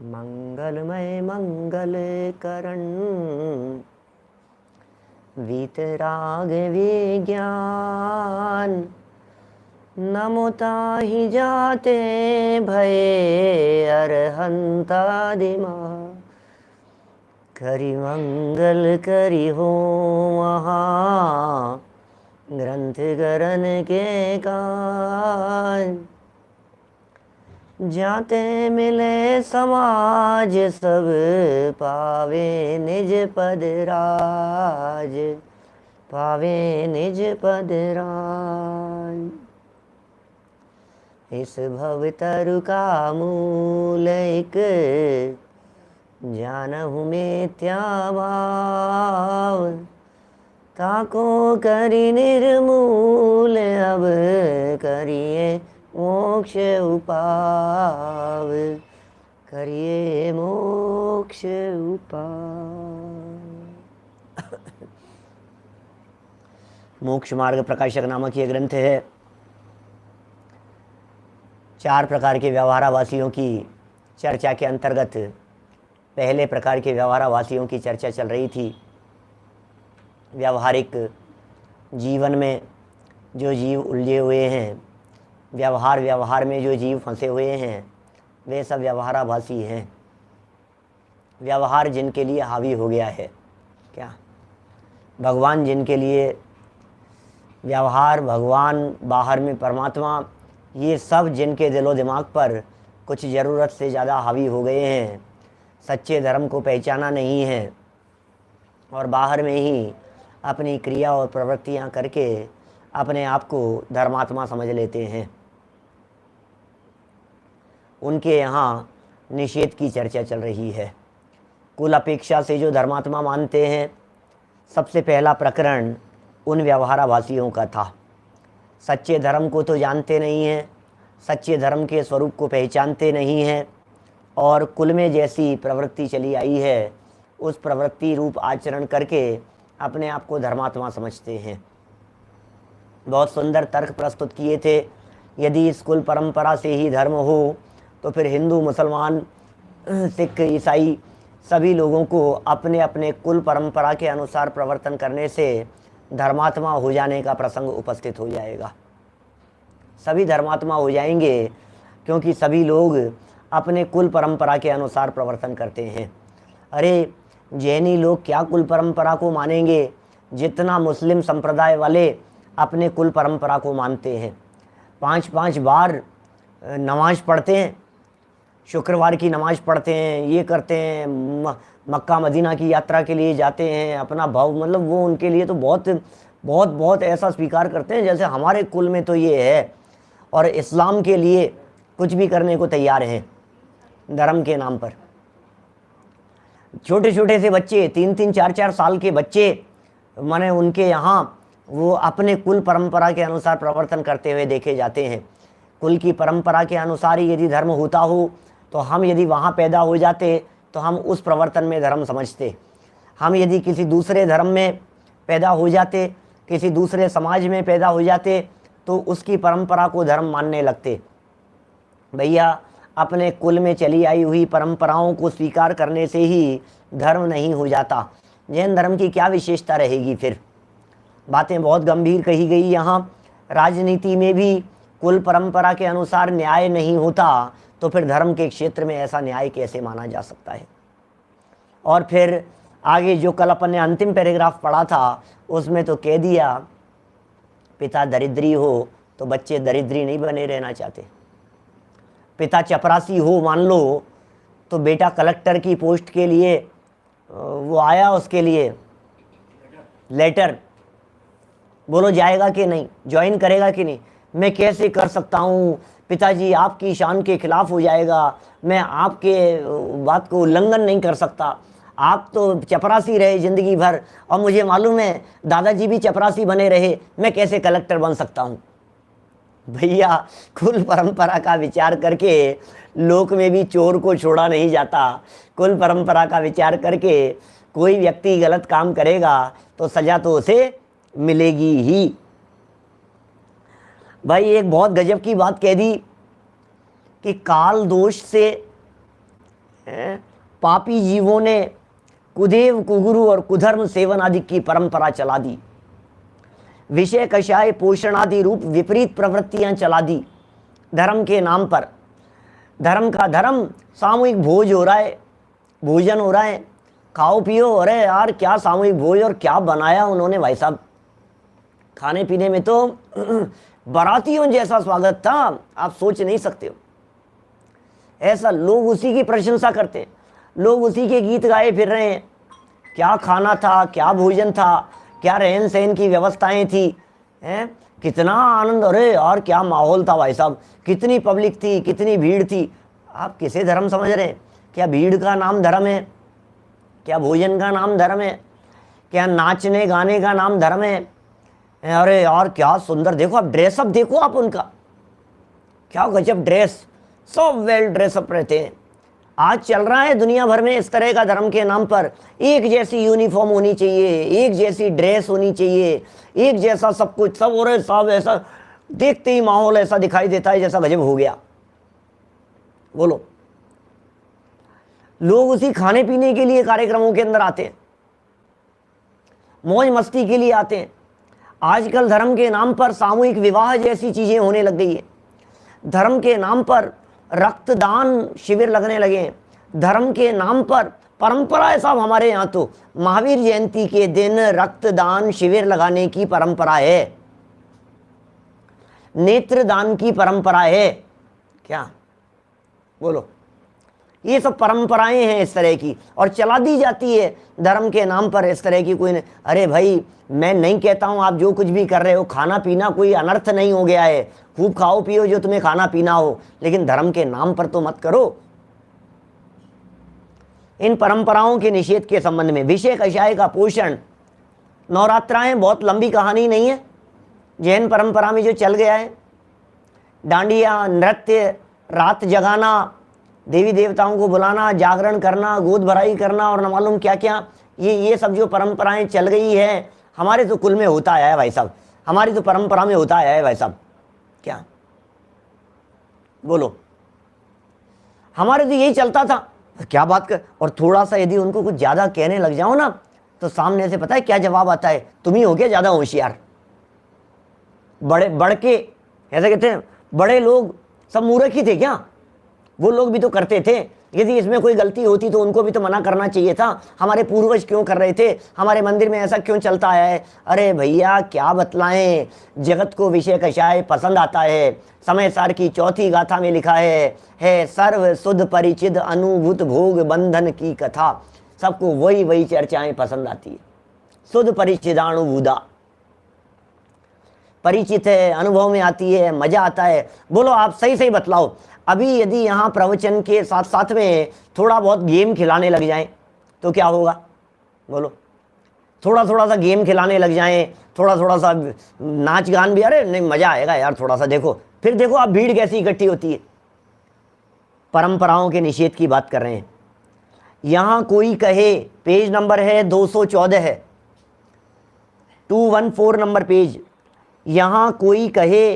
मंगलमय मंगल करण वीतराग विज्ञान नमोता ही जाते भये अरहंतादिमा करि मंगल करि हो महा ग्रंथ गरन के कान जाते मिले समाज सब पावे निज पद राज पावे निज पद राज। इस भवतरु का मूल एक जानहु मिथ्या भाव ताको करि निर्मूल अब करिए मोक्ष उपाव करिए मोक्ष उपाव। मोक्ष मार्ग प्रकाशक नामक ये ग्रंथ है। 4 प्रकार के व्यवहारावासियों की चर्चा के अंतर्गत पहले प्रकार के व्यवहारावासियों की चर्चा चल रही थी। व्यवहारिक जीवन में जो जीव उलझे हुए हैं, व्यवहार में जो जीव फंसे हुए हैं, वे सब व्यवहाराभासी हैं। व्यवहार जिनके लिए हावी हो गया है, क्या भगवान जिनके लिए व्यवहार, भगवान बाहर में परमात्मा, ये सब जिनके दिलो दिमाग पर कुछ ज़रूरत से ज़्यादा हावी हो गए हैं, सच्चे धर्म को पहचाना नहीं है और बाहर में ही अपनी क्रिया और प्रवृत्तियां करके अपने आप को धर्मात्मा समझ लेते हैं, उनके यहाँ निषेध की चर्चा चल रही है। कुल अपेक्षा से जो धर्मात्मा मानते हैं, सबसे पहला प्रकरण उन व्यवहाराभासियों का था। सच्चे धर्म को तो जानते नहीं हैं, सच्चे धर्म के स्वरूप को पहचानते नहीं हैं और कुल में जैसी प्रवृत्ति चली आई है उस प्रवृत्ति रूप आचरण करके अपने आप को धर्मात्मा समझते हैं। बहुत सुंदर तर्क प्रस्तुत किए थे। यदि इस कुल परंपरा से ही धर्म हो तो फिर हिंदू, मुसलमान, सिख, ईसाई सभी लोगों को अपने अपने कुल परंपरा के अनुसार प्रवर्तन करने से धर्मात्मा हो जाने का प्रसंग उपस्थित हो जाएगा। सभी धर्मात्मा हो जाएंगे क्योंकि सभी लोग अपने कुल परंपरा के अनुसार प्रवर्तन करते हैं। अरे जैनी लोग क्या कुल परंपरा को मानेंगे जितना मुस्लिम संप्रदाय वाले अपने कुल परंपरा को मानते हैं। 5-5 बार नमाज पढ़ते हैं, शुक्रवार की नमाज पढ़ते हैं, ये करते हैं, मक्का मदीना की यात्रा के लिए जाते हैं, अपना भाव मतलब वो उनके लिए तो बहुत बहुत बहुत ऐसा स्वीकार करते हैं जैसे हमारे कुल में तो ये है, और इस्लाम के लिए कुछ भी करने को तैयार हैं धर्म के नाम पर। छोटे छोटे से बच्चे, 3-3, 4-4 साल के बच्चे, माने उनके यहाँ वो अपने कुल परंपरा के अनुसार प्रवर्तन करते हुए देखे जाते हैं। कुल की परंपरा के अनुसार ही यदि धर्म होता हो तो हम यदि वहाँ पैदा हो जाते तो हम उस प्रवर्तन में धर्म समझते। हम यदि किसी दूसरे धर्म में पैदा हो जाते, किसी दूसरे समाज में पैदा हो जाते तो उसकी परंपरा को धर्म मानने लगते। भैया अपने कुल में चली आई हुई परंपराओं को स्वीकार करने से ही धर्म नहीं हो जाता। जैन धर्म की क्या विशेषता रहेगी फिर। बातें बहुत गंभीर कही गई यहाँ। राजनीति में भी कुल परंपरा के अनुसार न्याय नहीं होता तो फिर धर्म के क्षेत्र में ऐसा न्याय कैसे माना जा सकता है। और फिर आगे जो कल अपन ने अंतिम पैराग्राफ पढ़ा था उसमें तो कह दिया पिता दरिद्री हो तो बच्चे दरिद्री नहीं बने रहना चाहते। पिता चपरासी हो मान लो तो बेटा कलेक्टर की पोस्ट के लिए वो आया, उसके लिए लेटर, बोलो जाएगा कि नहीं, ज्वाइन करेगा कि नहीं। मैं कैसे कर सकता हूँ पिताजी, आपकी शान के खिलाफ हो जाएगा, मैं आपके बात को उल्लंघन नहीं कर सकता। आप तो चपरासी रहे ज़िंदगी भर और मुझे मालूम है दादाजी भी चपरासी बने रहे, मैं कैसे कलेक्टर बन सकता हूँ। भैया कुल परंपरा का विचार करके लोक में भी चोर को छोड़ा नहीं जाता। कुल परंपरा का विचार करके कोई व्यक्ति गलत काम करेगा तो सजा तो उसे मिलेगी ही। भाई एक बहुत गजब की बात कह दी कि काल दोष से पापी जीवों ने कुदेव कुगुरु और कुधर्म सेवन आदि की परंपरा चला दी। विषय कषाय पोषण आदि रूप विपरीत प्रवृत्तियां चला दी धर्म के नाम पर। धर्म का धर्म सामूहिक भोज हो रहा है, भोजन हो रहा है, खाओ पियो। अरे यार क्या सामूहिक भोज और क्या बनाया उन्होंने भाई साहब। खाने पीने में तो बारातियों जैसा स्वागत था, आप सोच नहीं सकते हो। ऐसा लोग उसी की प्रशंसा करते हैं, लोग उसी के गीत गाए फिर रहे हैं। क्या खाना था, क्या भोजन था, क्या रहन सहन की व्यवस्थाएं थी, हैं कितना आनंद। अरे यार क्या माहौल था भाई साहब, कितनी पब्लिक थी, कितनी भीड़ थी। आप किसे धर्म समझ रहे हैं? क्या भीड़ का नाम धर्म है? क्या भोजन का नाम धर्म है? क्या नाचने गाने का नाम धर्म है? अरे यार क्या सुंदर, देखो आप ड्रेसअप देखो आप उनका, क्या गजब ड्रेस, सब वेल ड्रेसअप रहते हैं। आज चल रहा है दुनिया भर में इस तरह का धर्म के नाम पर। एक जैसी यूनिफॉर्म होनी चाहिए, एक जैसी ड्रेस होनी चाहिए, एक जैसा सब कुछ, सब और सब ऐसा देखते ही माहौल ऐसा दिखाई देता है जैसा गजब हो गया। बोलो, लोग उसी खाने पीने के लिए कार्यक्रमों के अंदर आते हैं, मौज मस्ती के लिए आते हैं। आजकल धर्म के नाम पर सामूहिक विवाह जैसी चीजें होने लग गई है। धर्म के नाम पर रक्तदान शिविर लगने लगे हैं। धर्म के नाम पर परंपरा है साहब, हमारे यहाँ तो महावीर जयंती के दिन रक्तदान शिविर लगाने की परंपरा है, नेत्रदान की परंपरा है। क्या बोलो, ये सब परंपराएं हैं इस तरह की और चला दी जाती है धर्म के नाम पर इस तरह की। कोई नहीं, अरे भाई मैं नहीं कहता हूं आप जो कुछ भी कर रहे हो, खाना पीना कोई अनर्थ नहीं हो गया है, खूब खाओ पियो जो तुम्हें खाना पीना हो, लेकिन धर्म के नाम पर तो मत करो। इन परंपराओं के निषेध के संबंध में विषय कषाय का पोषण, नवरात्राएं बहुत लंबी कहानी नहीं है, जैन परंपरा में जो चल गया है, डांडिया नृत्य, रात जगाना, देवी देवताओं को बुलाना, जागरण करना, गोद भराई करना और न मालूम क्या क्या, ये सब जो परंपराएं चल गई है, हमारे तो कुल में होता आया है भाई साहब, हमारी तो परंपरा में होता आया है भाई साहब। क्या बोलो, हमारे तो यही चलता था। क्या बात कर, और थोड़ा सा यदि उनको कुछ ज्यादा कहने लग जाओ ना तो सामने से पता है क्या जवाब आता है, तुम ही हो क्या ज्यादा होशियार। बड़े बढ़ के ऐसा कहते हैं, बड़े लोग सब मूर्ख ही थे क्या? वो लोग भी तो करते थे, यदि इसमें कोई गलती होती तो उनको भी तो मना करना चाहिए था। हमारे पूर्वज क्यों कर रहे थे, हमारे मंदिर में ऐसा क्यों चलता आया है? अरे भैया क्या बतलाएं, जगत को विषय कषाय पसंद आता है। समय सार की चौथी गाथा में लिखा है सर्व सुध परिचित अनुभूत भोग बंधन की कथा। सबको वही वही चर्चाएं पसंद आती है। सुध परिचिदानुभूदा, परिचित है, अनुभव में आती है, मजा आता है। बोलो आप सही सही बतलाओ, अभी यदि यहाँ प्रवचन के साथ साथ में थोड़ा बहुत गेम खिलाने लग जाएं तो क्या होगा? बोलो, थोड़ा थोड़ा सा गेम खिलाने लग जाएं, थोड़ा थोड़ा सा नाच गान भी, अरे नहीं मजा आएगा यार थोड़ा सा, देखो फिर देखो आप भीड़ कैसी इकट्ठी होती है। परंपराओं के निषेध की बात कर रहे हैं। यहां कोई कहे, पेज नंबर है 214 है, 214 नंबर पेज। यहां कोई कहे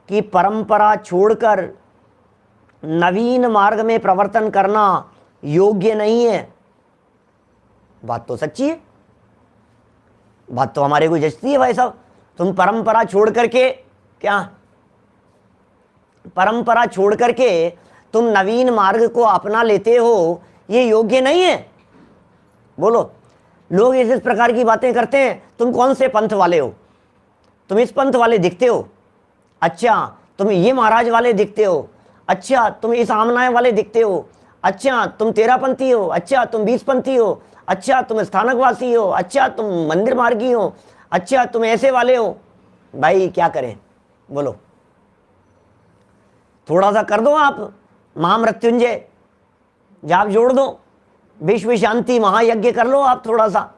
कि परंपरा छोड़कर नवीन मार्ग में प्रवर्तन करना योग्य नहीं है, बात तो सच्ची है, बात तो हमारे को जचती है भाई साहब। तुम परंपरा छोड़ करके, क्या परंपरा छोड़ करके तुम नवीन मार्ग को अपना लेते हो, ये योग्य नहीं है। बोलो, लोग इस प्रकार की बातें करते हैं, तुम कौन से पंथ वाले हो, तुम इस पंथ वाले दिखते हो, अच्छा तुम ये महाराज वाले दिखते हो, अच्छा तुम इस आमनाय वाले दिखते हो, अच्छा तुम 13 पंथी हो, अच्छा तुम 20 पंथी हो, अच्छा तुम स्थानकवासी हो, अच्छा तुम मंदिर मार्गी हो, अच्छा तुम ऐसे वाले हो। भाई क्या करें बोलो, थोड़ा सा कर दो आप महामृत्युंजय जाप जोड़ दो, विश्व शांति महायज्ञ कर लो आप। थोड़ा सा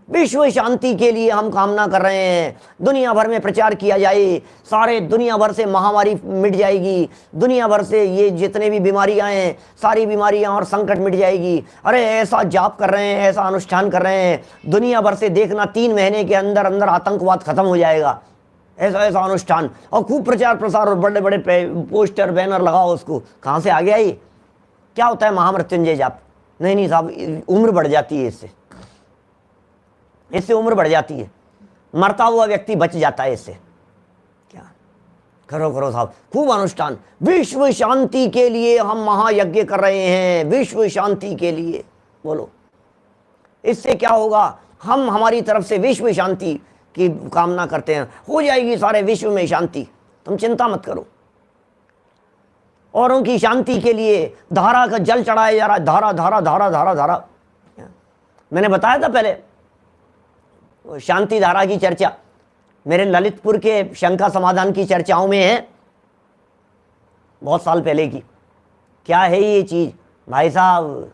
विश्व शांति के लिए हम कामना कर रहे हैं, दुनिया भर में प्रचार किया जाए, सारे दुनिया भर से महामारी मिट जाएगी, दुनिया भर से ये जितने भी बीमारियां हैं सारी बीमारियां और संकट मिट जाएगी। अरे ऐसा जाप कर रहे हैं, ऐसा अनुष्ठान कर रहे हैं, दुनिया भर से देखना 3 महीने के अंदर अंदर आतंकवाद खत्म हो जाएगा। ऐसा ऐसा अनुष्ठान और खूब प्रचार प्रसार और बड़े बड़े पोस्टर बैनर लगाओ उसको। कहाँ से आ गया ये? क्या होता है महामृत्युंजय जाप? नहीं नहीं साहब, उम्र बढ़ जाती है इससे, इससे उम्र बढ़ जाती है, मरता हुआ व्यक्ति बच जाता है इससे। क्या करो करो साहब, खूब अनुष्ठान, विश्व शांति के लिए हम महायज्ञ कर रहे हैं, विश्व शांति के लिए। बोलो इससे क्या होगा? हम हमारी तरफ से विश्व शांति की कामना करते हैं, हो जाएगी सारे विश्व में शांति, तुम चिंता मत करो। औरों की शांति के लिए धारा का जल चढ़ाया जा रहा है, धारा धारा धारा धारा धारा। मैंने बताया था पहले शांति धारा की चर्चा मेरे ललितपुर के शंका समाधान की चर्चाओं में है, बहुत साल पहले की। क्या है ये चीज भाई साहब?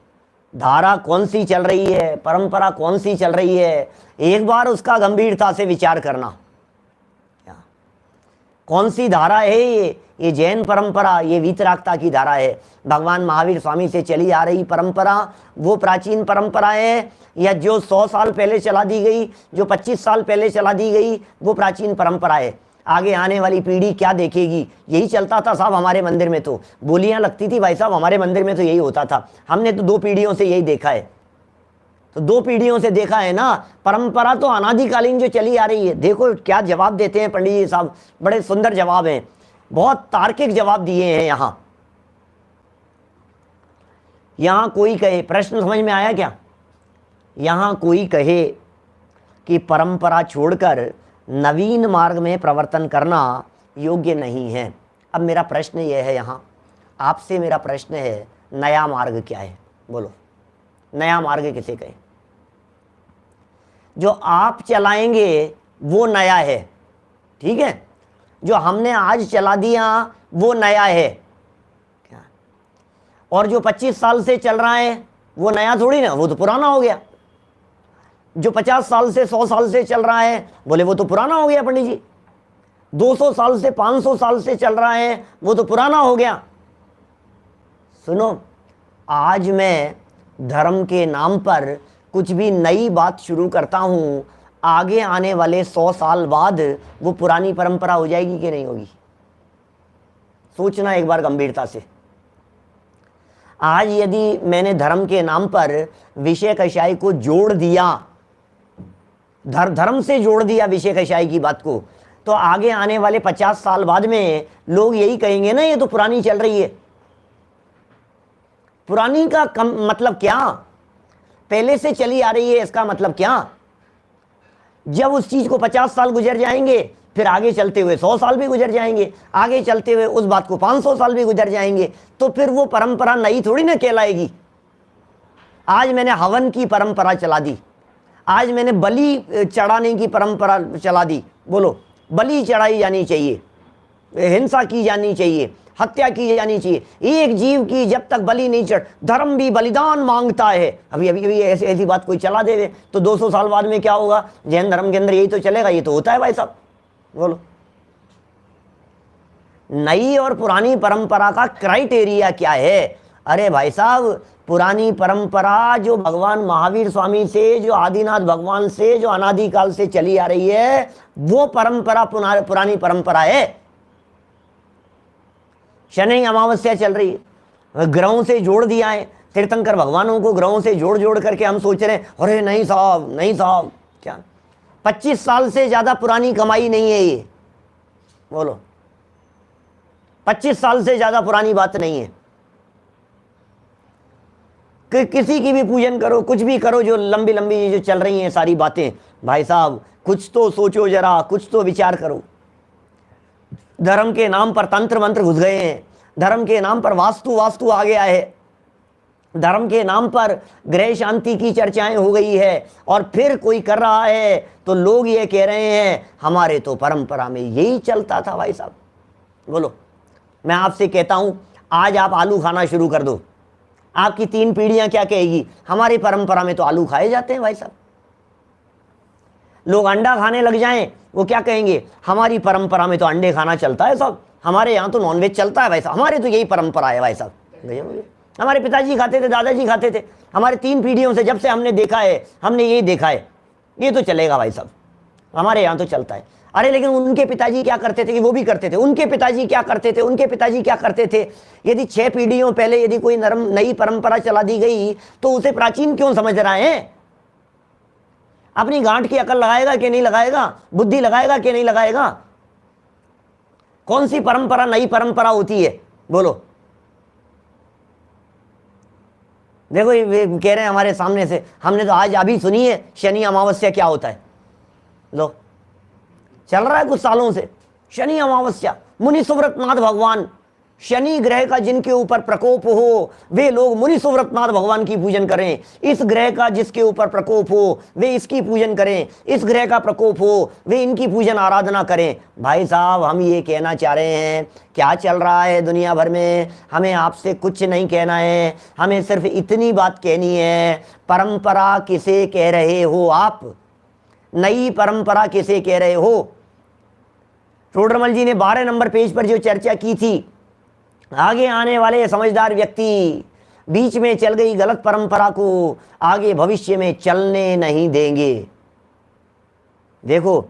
धारा कौन सी चल रही है, परंपरा कौन सी चल रही है, एक बार उसका गंभीरता से विचार करना। कौन सी धारा है ये जैन परंपरा, ये वीतरागता की धारा है। भगवान महावीर स्वामी से चली आ रही परंपरा वो प्राचीन परंपरा है, या जो 100 साल पहले चला दी गई, जो 25 साल पहले चला दी गई, वो प्राचीन परंपरा है। आगे आने वाली पीढ़ी क्या देखेगी? यही चलता था साहब हमारे मंदिर में, तो बोलियां लगती थी भाई साहब हमारे मंदिर में, तो यही होता था। हमने तो 2 पीढ़ियों से यही देखा है, तो 2 पीढ़ियों से देखा है ना। परंपरा तो अनादिकालीन जो चली आ रही है। देखो क्या जवाब देते हैं पंडित जी साहब, बड़े सुंदर जवाब हैं, बहुत तार्किक जवाब दिए हैं। यहां कोई कहे, प्रश्न समझ में आया क्या? यहां कोई कहे कि परंपरा छोड़कर नवीन मार्ग में प्रवर्तन करना योग्य नहीं है। अब मेरा प्रश्न यह है, यहां आपसे मेरा प्रश्न है, नया मार्ग क्या है? बोलो नया मार्ग किसे कहें? जो आप चलाएंगे वो नया है, ठीक है? जो हमने आज चला दिया वो नया है क्या? और जो 25 साल से चल रहा है वो नया थोड़ी ना, वो तो पुराना हो गया। जो 50 साल से 100 साल से चल रहा है, बोले वो तो पुराना हो गया पंडित जी। 200 साल से 500 साल से चल रहा है, वो तो पुराना हो गया। सुनो, आज मैं धर्म के नाम पर कुछ भी नई बात शुरू करता हूं, आगे आने वाले 100 साल बाद वो पुरानी परंपरा हो जाएगी कि नहीं होगी? सोचना एक बार गंभीरता से। आज यदि मैंने धर्म के नाम पर विषय कषाय को जोड़ दिया, धर्म से जोड़ दिया विषय कषाय की बात को, तो आगे आने वाले 50 साल बाद में लोग यही कहेंगे ना, ये तो पुरानी चल रही है। पुरानी का मतलब क्या? पहले से चली आ रही है, इसका मतलब क्या? जब उस चीज को 50 साल गुजर जाएंगे, फिर आगे चलते हुए 100 साल भी गुजर जाएंगे, आगे चलते हुए उस बात को 500 साल भी गुजर जाएंगे, तो फिर वो परंपरा नई थोड़ी ना कहलाएगी। आज मैंने हवन की परंपरा चला दी, आज मैंने बलि चढ़ाने की परंपरा चला दी। बोलो बलि चढ़ाई जानी चाहिए, हिंसा की जानी चाहिए, हत्या की जानी चाहिए। एक जीव की जब तक बलि नहीं चढ़, धर्म भी बलिदान मांगता है। अभी अभी अभी ऐसी बात कोई चला दे तो 200 साल बाद में क्या होगा? जैन धर्म के अंदर यही तो चलेगा, ये तो होता है भाई साहब। बोलो नई और पुरानी परंपरा का क्राइटेरिया क्या है? अरे भाई साहब, पुरानी परंपरा जो भगवान महावीर स्वामी से, जो आदिनाथ भगवान से, जो अनादिकाल से चली आ रही है, वो परंपरा पुरानी परंपरा है। शनि अमावस्या चल रही है, ग्रहों से जोड़ दिया है, तीर्थंकर भगवानों को ग्रहों से जोड़ जोड़ करके हम सोच रहे हैं अरे नहीं साहब, नहीं साहब। क्या 25 साल से ज्यादा पुरानी कमाई नहीं है ये? बोलो 25 साल से ज्यादा पुरानी बात नहीं है। कि किसी की भी पूजन करो, कुछ भी करो, जो लंबी लंबी जो चल रही हैं सारी बातें, भाई साहब कुछ तो सोचो जरा, कुछ तो विचार करो। धर्म के नाम पर तंत्र मंत्र घुस गए हैं, धर्म के नाम पर वास्तु आ गया है, धर्म के नाम पर गृह शांति की चर्चाएं हो गई है, और फिर कोई कर रहा है तो लोग ये कह रहे हैं हमारे तो परंपरा में यही चलता था। भाई साहब बोलो, मैं आपसे कहता हूं आज आप आलू खाना शुरू कर दो, आपकी 3 पीढ़ियां क्या कहेगी? हमारी परंपरा में तो आलू खाए जाते हैं भाई साहब। लोग अंडा खाने लग जाएं, वो क्या कहेंगे? हमारी परंपरा में तो अंडे खाना चलता है साहब, हमारे यहाँ तो नॉनवेज चलता है भाई साहब, हमारे तो यही परंपरा है भाई साहब। हमारे पिताजी खाते थे, दादाजी खाते थे, हमारे 3 पीढ़ियों से जब से हमने देखा है, हमने यही देखा है, ये तो चलेगा भाई साहब, हमारे यहाँ तो चलता है। अरे लेकिन उनके पिताजी क्या करते थे कि वो भी करते थे, उनके पिताजी क्या करते थे, उनके पिताजी क्या करते थे। यदि 6 पीढ़ियों पहले यदि कोई नई परंपरा चला दी गई तो उसे प्राचीन क्यों समझ रहे हैं? अपनी गांठ की अकल लगाएगा कि नहीं लगाएगा, बुद्धि लगाएगा कि नहीं लगाएगा? कौन सी परंपरा नई परंपरा होती है बोलो? देखो ये कह रहे हैं हमारे सामने से, हमने तो आज अभी सुनी है शनि अमावस्या क्या होता है। लो चल रहा है कुछ सालों से शनि अमावस्या। मुनि सुव्रतनाथ भगवान, शनि ग्रह का जिनके ऊपर प्रकोप हो वे लोग मुनि सुव्रतनाथ भगवान की पूजन करें, इस ग्रह का जिसके ऊपर प्रकोप हो वे इसकी पूजन करें, इस ग्रह का प्रकोप हो वे इनकी पूजन आराधना करें। भाई साहब हम ये कहना चाह रहे हैं क्या चल रहा है दुनिया भर में, हमें आपसे कुछ नहीं कहना है, हमें सिर्फ इतनी बात कहनी है, परंपरा किसे कह रहे हो आप? नई परंपरा किसे कह रहे हो? टोडरमल जी ने 12 नंबर पेज पर जो चर्चा की थी, आगे आने वाले समझदार व्यक्ति बीच में चल गई गलत परंपरा को आगे भविष्य में चलने नहीं देंगे। देखो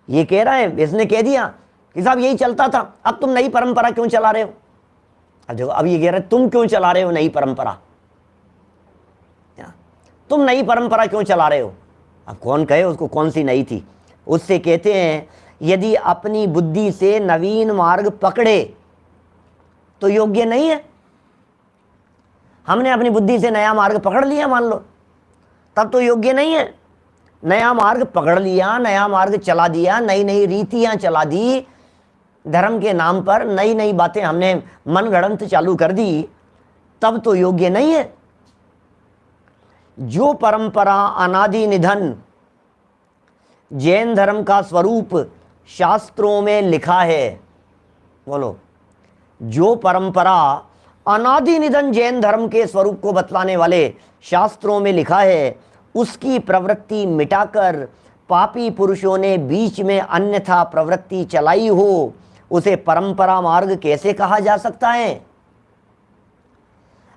ये कह रहा है, इसने कह दिया कि साहब यही चलता था, अब तुम नई परंपरा क्यों चला रहे हो? अब देखो अब ये कह रहे तुम क्यों चला रहे हो नई परंपरा, तुम नई परंपरा क्यों चला रहे हो? अब कौन कहे उसको कौन सी नई थी? उससे कहते हैं यदि अपनी बुद्धि से नवीन मार्ग पकड़े तो योग्य नहीं है। हमने अपनी बुद्धि से नया मार्ग पकड़ लिया मान लो, तब तो योग्य नहीं है। नया मार्ग पकड़ लिया, नया मार्ग चला दिया, नई नई रीतियां चला दी, धर्म के नाम पर नई नई बातें हमने मनगढ़ंत चालू कर दी, तब तो योग्य नहीं है। जो परंपरा अनादि निधन जैन धर्म का स्वरूप शास्त्रों में लिखा है, बोलो, जो परंपरा अनादि निधन जैन धर्म के स्वरूप को बतलाने वाले शास्त्रों में लिखा है, उसकी प्रवृत्ति मिटाकर पापी पुरुषों ने बीच में अन्यथा प्रवृत्ति चलाई हो, उसे परंपरा मार्ग कैसे कहा जा सकता है?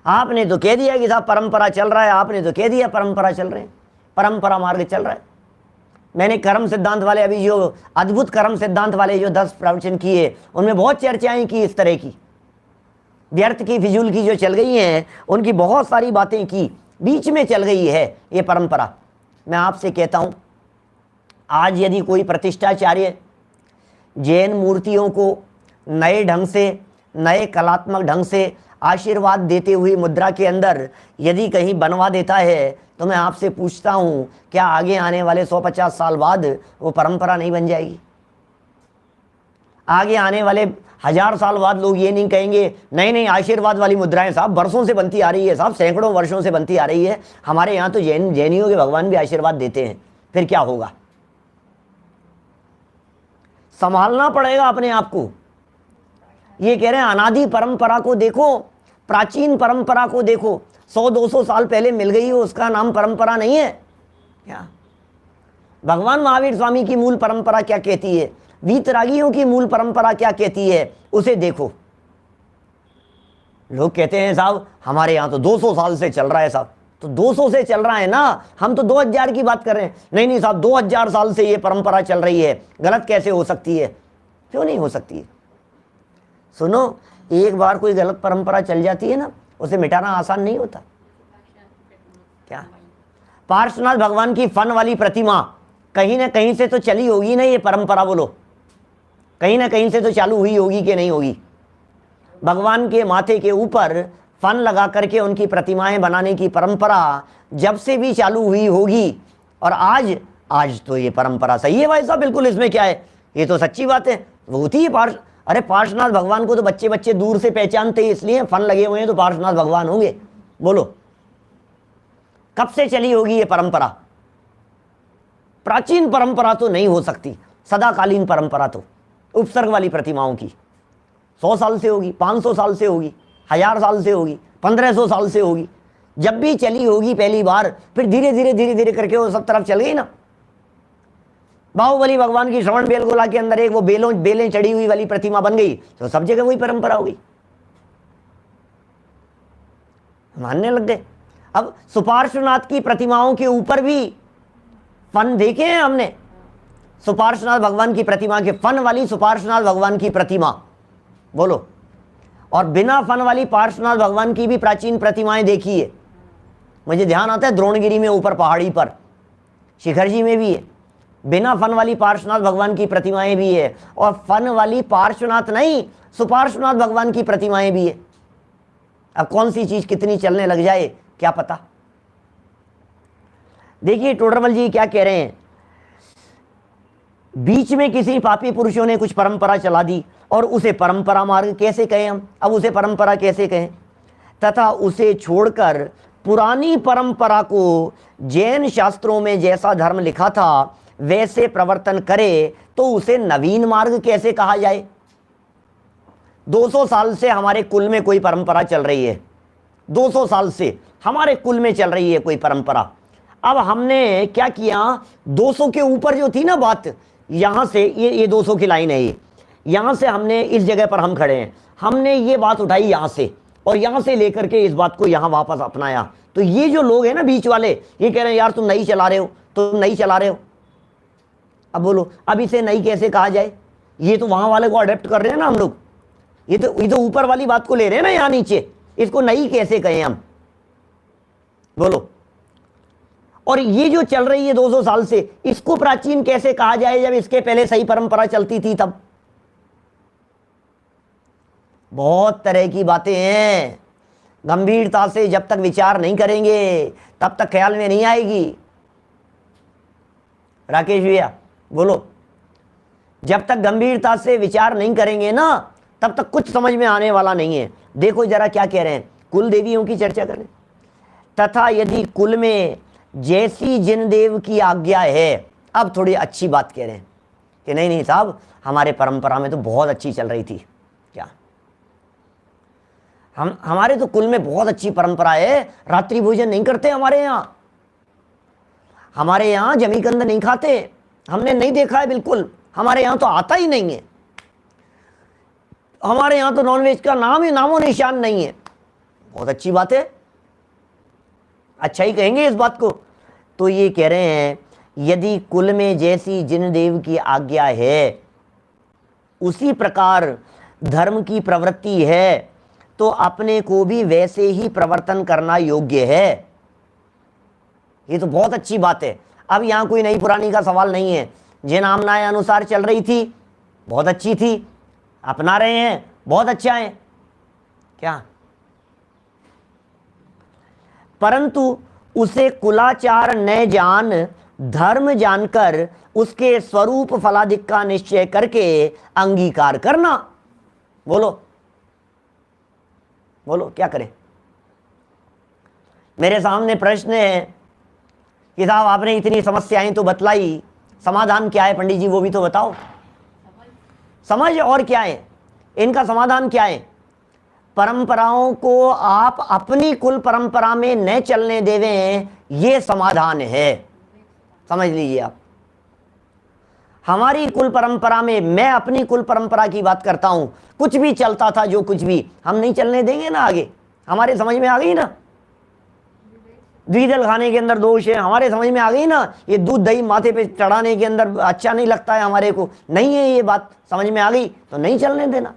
आपने तो कह दिया कि साहब परंपरा चल रहा है, आपने तो कह दिया परंपरा चल रहे हैं, परंपरा मार्ग चल रहा है। मैंने कर्म सिद्धांत वाले अभी जो अद्भुत कर्म सिद्धांत वाले जो 10 प्रवचन किए उनमें बहुत चर्चाएं की इस तरह की, व्यर्थ की फिजूल की जो चल गई हैं उनकी बहुत सारी बातें की, बीच में चल गई है ये परंपरा। मैं आपसे कहता हूं आज यदि कोई प्रतिष्ठाचार्य जैन मूर्तियों को नए ढंग से, नए कलात्मक ढंग से आशीर्वाद देते हुए मुद्रा के अंदर यदि कहीं बनवा देता है तो मैं आपसे पूछता हूं क्या आगे आने वाले 150 साल बाद वो परंपरा नहीं बन जाएगी? आगे आने वाले 1000 साल बाद लोग ये नहीं कहेंगे नहीं नहीं आशीर्वाद वाली मुद्राएं साहब बरसों से बनती आ रही है, साहब सैकड़ों वर्षों से बनती आ रही है, हमारे यहाँ तो जैनियों के भगवान भी आशीर्वाद देते हैं। फिर क्या होगा? संभालना पड़ेगा अपने आप को। ये कह रहे हैं अनादि परंपरा को देखो, प्राचीन परंपरा को देखो, 100-200 साल पहले मिल गई हो उसका नाम परंपरा नहीं है क्या? भगवान महावीर स्वामी की मूल परंपरा क्या कहती है, वीतरागियों की मूल परंपरा क्या कहती है, उसे देखो। लोग कहते हैं साहब हमारे यहाँ तो 200 साल से चल रहा है। साहब तो 200 से चल रहा है ना, हम तो 2000 की बात कर रहे हैं। नहीं नहीं साहब 2000 साल से ये परंपरा चल रही है, गलत कैसे हो सकती है? क्यों नहीं हो सकती है? सुनो, एक बार कोई गलत परंपरा चल जाती है ना, उसे मिटाना आसान नहीं होता। क्या पार्श्वनाथ भगवान की फन वाली प्रतिमा कहीं ना कहीं से तो चली होगी ना ये परंपरा, बोलो कहीं ना कहीं से तो चालू हुई होगी कि नहीं होगी? भगवान के माथे के ऊपर फन लगा करके उनकी प्रतिमाएं बनाने की परंपरा जब से भी चालू हुई होगी, और आज तो ये परंपरा सही है भाई साहब, बिल्कुल इसमें क्या है, ये तो सच्ची बात है। वो होती है अरे पार्श्वनाथ भगवान को तो बच्चे बच्चे दूर से पहचानते हैं, इसलिए फन लगे हुए हैं तो पार्श्वनाथ भगवान होंगे। बोलो कब से चली होगी ये परंपरा? प्राचीन परंपरा तो नहीं हो सकती, सदाकालीन परंपरा तो उपसर्ग वाली प्रतिमाओं की 100 साल से होगी, 500 साल से होगी, 1000 साल से होगी, 1500 साल से होगी। जब भी चली होगी पहली बार, फिर धीरे धीरे धीरे धीरे करके वो सब तरफ चल गई ना। बाहुबली भगवान की श्रवण बेलगोला के अंदर एक वो बेलें चढ़ी हुई वाली प्रतिमा बन गई, तो सब जगह वही परंपरा हो गई, मानने लग गए। अब सुपार्श्वनाथ की प्रतिमाओं के ऊपर भी फन देखे हैं हमने। सुपार्श्वनाथ भगवान की प्रतिमा के फन वाली सुपार्श्वनाथ भगवान की प्रतिमा, बोलो, और बिना फन वाली पार्श्वनाथ भगवान की भी प्राचीन प्रतिमाएं देखी है। मुझे ध्यान आता है द्रोणगिरी में ऊपर पहाड़ी पर शिखर जी में भी है, बिना फन वाली पार्श्वनाथ भगवान की प्रतिमाएं भी है, और फन वाली पार्श्वनाथ नहीं सुपार्श्वनाथ भगवान की प्रतिमाएं भी है। अब कौन सी चीज कितनी चलने लग जाए क्या पता। देखिए टोडरमल जी क्या कह रहे हैं, बीच में किसी पापी पुरुषों ने कुछ परंपरा चला दी और उसे परंपरा मार्ग कैसे कहें हम, अब उसे परंपरा कैसे कहें, तथा उसे छोड़कर पुरानी परंपरा को जैन शास्त्रों में जैसा धर्म लिखा था वैसे प्रवर्तन करे तो उसे नवीन मार्ग कैसे कहा जाए। 200 साल से हमारे कुल में कोई परंपरा चल रही है, 200 साल से हमारे कुल में चल रही है कोई परंपरा। अब हमने क्या किया, 200 के ऊपर जो थी ना बात, यहां से ये 200 की लाइन है, ये यहां से हमने इस जगह पर हम खड़े हैं, हमने ये बात उठाई यहां से और यहां से लेकर के इस बात को यहां वापस अपनाया। तो ये जो लोग हैं ना बीच वाले, ये कह रहे हैं यार तुम नहीं चला रहे हो, तुम नहीं चला रहे हो। अब बोलो अब इसे नहीं कैसे कहा जाए, ये तो वहां वाले को अडेप्ट कर रहे हैं ना हम लोग, ये तो ऊपर वाली बात को ले रहे हैं ना यहां नीचे, इसको नहीं कैसे कहें हम, बोलो। और ये जो चल रही है 200 साल से, इसको प्राचीन कैसे कहा जाए जब इसके पहले सही परंपरा चलती थी तब। बहुत तरह की बातें हैं, गंभीरता से जब तक विचार नहीं करेंगे तब तक ख्याल में नहीं आएगी। राकेश भैया बोलो, जब तक गंभीरता से विचार नहीं करेंगे ना तब तक कुछ समझ में आने वाला नहीं है। देखो जरा क्या कह रहे हैं, कुल देवियों की चर्चा करें। तथा यदि कुल में जैसी जिन देव की आज्ञा है, अब थोड़ी अच्छी बात कह रहे हैं कि नहीं नहीं साहब हमारे परंपरा में तो बहुत अच्छी चल रही थी, क्या हमारे तो कुल में बहुत अच्छी परंपरा है, रात्रि भोजन नहीं करते हमारे यहाँ जमीकंद नहीं खाते, हमने नहीं देखा है बिल्कुल, हमारे यहाँ तो आता ही नहीं है, हमारे यहाँ तो नॉनवेज का नाम ही नामो निशान नहीं है। बहुत अच्छी बात है, अच्छा ही कहेंगे इस बात को। तो ये कह रहे हैं यदि कुल में जैसी जिन देव की आज्ञा है उसी प्रकार धर्म की प्रवृत्ति है तो अपने को भी वैसे ही प्रवर्तन करना योग्य है। ये तो बहुत अच्छी बात है। अब यहां कोई नई पुरानी का सवाल नहीं है, जिन आमनाएं अनुसार चल रही थी बहुत अच्छी थी, अपना रहे हैं बहुत अच्छा है, क्या परंतु उसे कुलाचार न जान धर्म जानकर उसके स्वरूप फलादिक का निश्चय करके अंगीकार करना। बोलो बोलो क्या करें। मेरे सामने प्रश्न है कि साहब आपने इतनी समस्याएं तो बतलाई, समाधान क्या है पंडित जी वो भी तो बताओ। समझ और क्या है इनका समाधान क्या है। परंपराओं को आप अपनी कुल परंपरा में न चलने देवें, ये समाधान है, समझ लीजिए आप। हमारी कुल परंपरा में, मैं अपनी कुल परंपरा की बात करता हूं, कुछ भी चलता था जो कुछ भी हम नहीं चलने देंगे ना आगे। हमारे समझ में आ गई ना, द्विदल खाने के अंदर दोष है, हमारे समझ में आ गई ना। ये दूध दही माथे पे चढ़ाने के अंदर अच्छा नहीं लगता है हमारे को, नहीं है ये बात समझ में आ गई तो नहीं चलने देना।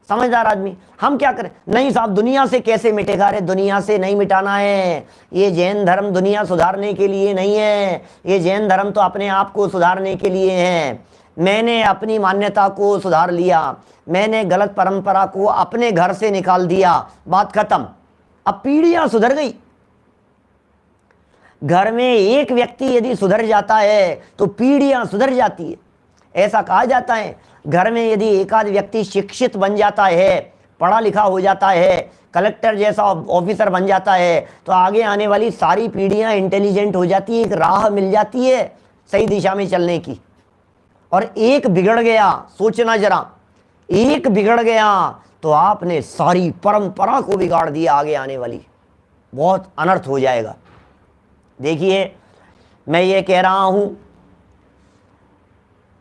समझदार आदमी हम क्या करें, नहीं साहब दुनिया से कैसे मिटेगा, अरे दुनिया से नहीं मिटाना है। ये जैन धर्म दुनिया सुधारने के लिए नहीं है, ये जैन धर्म तो अपने आप को सुधारने के लिए है। मैंने अपनी मान्यता को सुधार लिया, मैंने गलत परंपरा को अपने घर से निकाल दिया, बात खत्म। अब पीढ़ियां सुधर गई। घर में एक व्यक्ति यदि सुधर जाता है तो पीढ़ियां सुधर जाती है। ऐसा कहा जाता है घर में यदि एक आध व्यक्ति शिक्षित बन जाता है, पढ़ा लिखा हो जाता है, कलेक्टर जैसा ऑफिसर बन जाता है, तो आगे आने वाली सारी पीढ़ियां इंटेलिजेंट हो जाती है, एक राह मिल जाती है सही दिशा में चलने की। और एक बिगड़ गया, सोचना जरा, एक बिगड़ गया तो आपने सारी परंपरा को बिगाड़ दिया, आगे आने वाली बहुत अनर्थ हो जाएगा। देखिए मैं ये कह रहा हूं,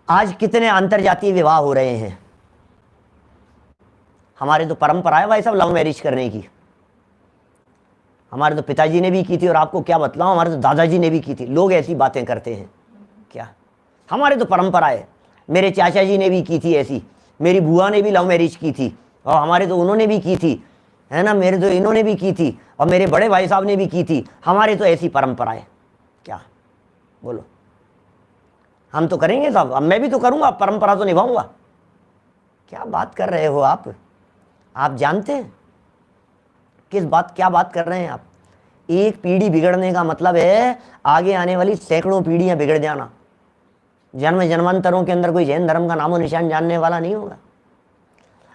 आज कितने अंतरजातीय विवाह हो रहे हैं। हमारे तो परंपरा है भाई सब लव मैरिज करने की, हमारे तो पिताजी ने भी की थी, और आपको क्या बतलाऊं हमारे तो दादाजी ने भी की थी। लोग ऐसी बातें करते हैं क्या, हमारे तो परंपरा है, मेरे चाचा जी ने भी की थी ऐसी, मेरी बुआ ने भी लव मैरिज की थी, और हमारे तो उन्होंने भी की थी, है ना, मेरे तो इन्होंने भी की थी, और मेरे बड़े भाई साहब ने भी की थी, हमारे तो ऐसी परंपरा है। क्या बोलो, हम तो करेंगे साहब, अब मैं भी तो करूंगा, परंपरा तो निभाऊंगा। क्या बात कर रहे हो आप जानते हैं क्या बात कर रहे हैं आप? एक पीढ़ी बिगड़ने का मतलब है आगे आने वाली सैकड़ों पीढ़ियां बिगड़ जाना। जन्म जन्मांतरों के अंदर कोई जैन धर्म का नामो निशान जानने वाला नहीं होगा।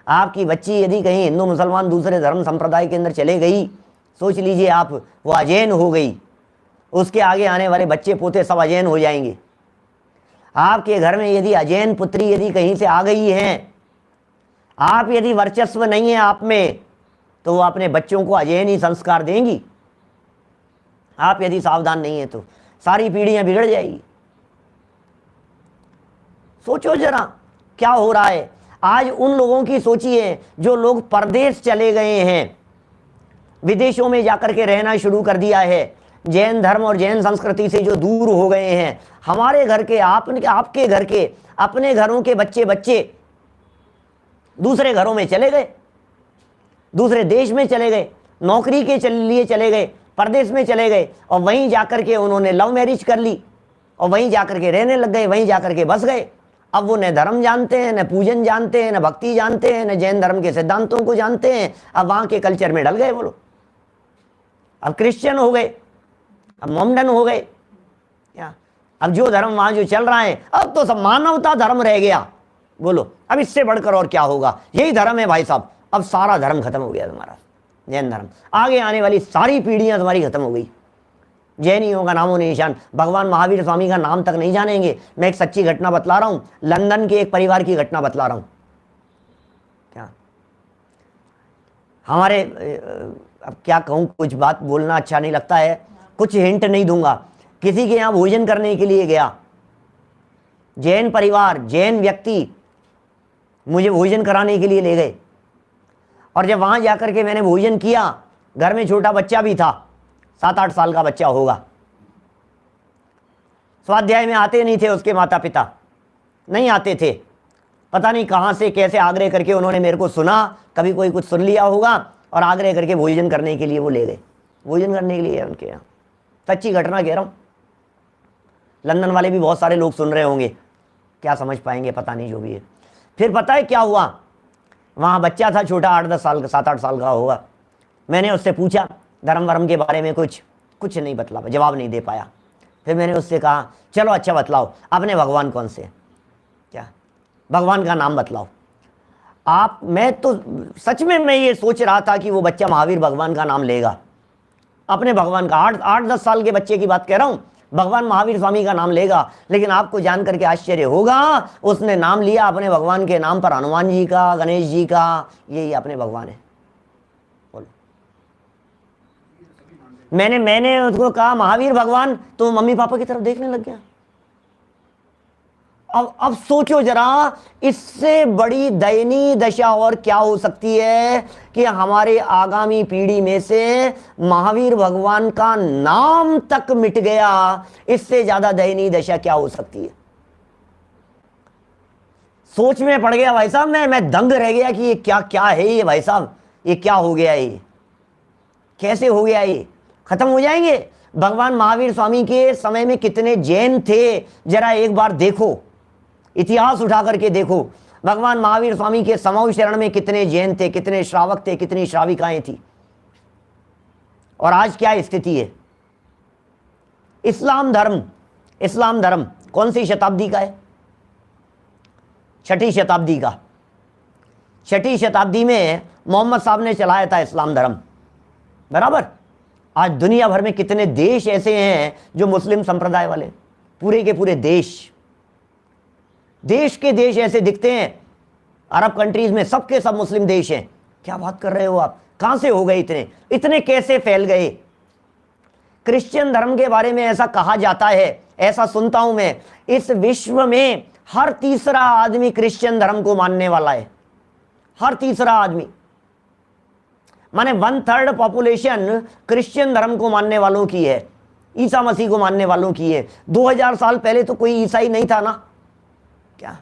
आपकी बच्ची यदि कहीं हिंदू मुसलमान दूसरे धर्म संप्रदाय के अंदर चले गई, सोच लीजिए आप, वो अजैन हो गई, उसके आगे आने वाले बच्चे पोते सब अजैन हो जाएंगे। आपके घर में यदि अजैन पुत्री यदि कहीं से आ गई है, आप यदि वर्चस्व नहीं है आप में, तो वो अपने बच्चों को अजैन ही संस्कार देंगी। आप यदि सावधान नहीं है तो सारी पीढ़ियां बिगड़ जाएगी। सोचो जरा क्या हो रहा है आज। उन लोगों की सोचिए जो लोग परदेश चले गए हैं, विदेशों में जाकर के रहना शुरू कर दिया है, जैन धर्म और जैन संस्कृति से जो दूर हो गए हैं। हमारे घर के, आपके घर के, अपने घरों के बच्चे दूसरे घरों में चले गए, दूसरे देश में चले गए, नौकरी के लिए चले गए, परदेश में चले गए, और वहीं जाकर के उन्होंने लव मैरिज कर ली और वहीं जाकर के रहने लग गए, वहीं जाकर के बस गए। अब वो न धर्म जानते हैं, न पूजन जानते हैं, न भक्ति जानते हैं, न जैन धर्म के सिद्धांतों को जानते हैं। अब वहां के कल्चर में ढल गए वो लोग, अब क्रिश्चियन हो गए, अब मोमडन हो गए। अब जो धर्म वहां जो चल रहा है, अब तो सब मानवता धर्म रह गया। बोलो अब इससे बढ़कर और क्या होगा? यही धर्म है भाई साहब। अब सारा धर्म खत्म हो गया तुम्हारा, जैन धर्म। आगे आने वाली सारी पीढ़ियां तुम्हारी खत्म हो गई, जैनियों का नामो निशान। भगवान महावीर स्वामी का नाम तक नहीं जानेंगे। मैं एक सच्ची घटना बतला रहा हूं, लंदन के एक परिवार की घटना बतला रहा हूं। क्या हमारे, अब क्या कहूं, कुछ बात बोलना अच्छा नहीं लगता है, कुछ हिंट नहीं दूंगा। किसी के यहां भोजन करने के लिए गया, जैन परिवार, जैन व्यक्ति मुझे भोजन कराने के लिए ले गए, और जब वहां जाकर के मैंने भोजन किया, घर में छोटा बच्चा भी था, 7-8 साल का बच्चा होगा। स्वाध्याय में आते नहीं थे उसके माता पिता, नहीं आते थे। पता नहीं कहां से कैसे आग्रह करके उन्होंने मेरे को सुना, कभी कोई कुछ सुन लिया होगा, और आग्रह करके भोजन करने के लिए वो ले गए, भोजन करने के लिए उनके यहाँ। सच्ची घटना कह रहा हूं। लंदन वाले भी बहुत सारे लोग सुन रहे होंगे, क्या समझ पाएंगे पता नहीं, जो भी है। फिर पता है क्या हुआ? वहां बच्चा था छोटा, 8-10 साल का, 7-8 साल का होगा। मैंने उससे पूछा धर्म वर्म के बारे में, कुछ नहीं बतला, जवाब नहीं दे पाया। फिर मैंने उससे कहा चलो अच्छा बतलाओ, अपने भगवान कौन से? क्या भगवान का नाम बतलाओ आप। मैं तो सच में मैं ये सोच रहा था कि वो बच्चा महावीर भगवान का नाम लेगा, अपने भगवान का। 8-10 साल के बच्चे की बात कह रहा हूं, भगवान महावीर स्वामी का नाम लेगा। लेकिन आपको जान करके आश्चर्य होगा, उसने नाम लिया अपने भगवान के नाम पर, हनुमान जी का, गणेश जी का, यही अपने भगवान है। बोलो, मैंने उसको कहा महावीर भगवान, तो मम्मी पापा की तरफ देखने लग गया। अब सोचो जरा, इससे बड़ी दयनीय दशा और क्या हो सकती है कि हमारे आगामी पीढ़ी में से महावीर भगवान का नाम तक मिट गया। इससे ज्यादा दयनीय दशा क्या हो सकती है? सोच में पड़ गया भाई साहब, मैं दंग रह गया कि ये क्या है ये भाई साहब, ये क्या हो गया, ये कैसे हो गया, ये खत्म हो जाएंगे। भगवान महावीर स्वामी के समय में कितने जैन थे, जरा एक बार देखो, इतिहास उठा करके देखो। भगवान महावीर स्वामी के समौ शरण में कितने जैन थे, कितने श्रावक थे, कितनी श्राविकाएं थी, और आज क्या स्थिति है? इस्लाम धर्म कौन सी शताब्दी का है? 6ठी शताब्दी का। 6ठी शताब्दी में मोहम्मद साहब ने चलाया था इस्लाम धर्म, बराबर। आज दुनिया भर में कितने देश ऐसे हैं जो मुस्लिम संप्रदाय वाले, पूरे के पूरे देश के देश ऐसे दिखते हैं अरब कंट्रीज में, सबके सब मुस्लिम देश हैं। क्या बात कर रहे हो आप? कहां से हो गए इतने कैसे फैल गए? क्रिश्चियन धर्म के बारे में ऐसा कहा जाता है, ऐसा सुनता हूं मैं, इस विश्व में हर तीसरा आदमी क्रिश्चियन धर्म को मानने वाला है। हर तीसरा आदमी, माने 1/3 पॉपुलेशन क्रिश्चियन धर्म को मानने वालों की है। ईसा मसीह को मानने वालों की है। 2000 साल पहले तो कोई ईसाई नहीं था ना, क्या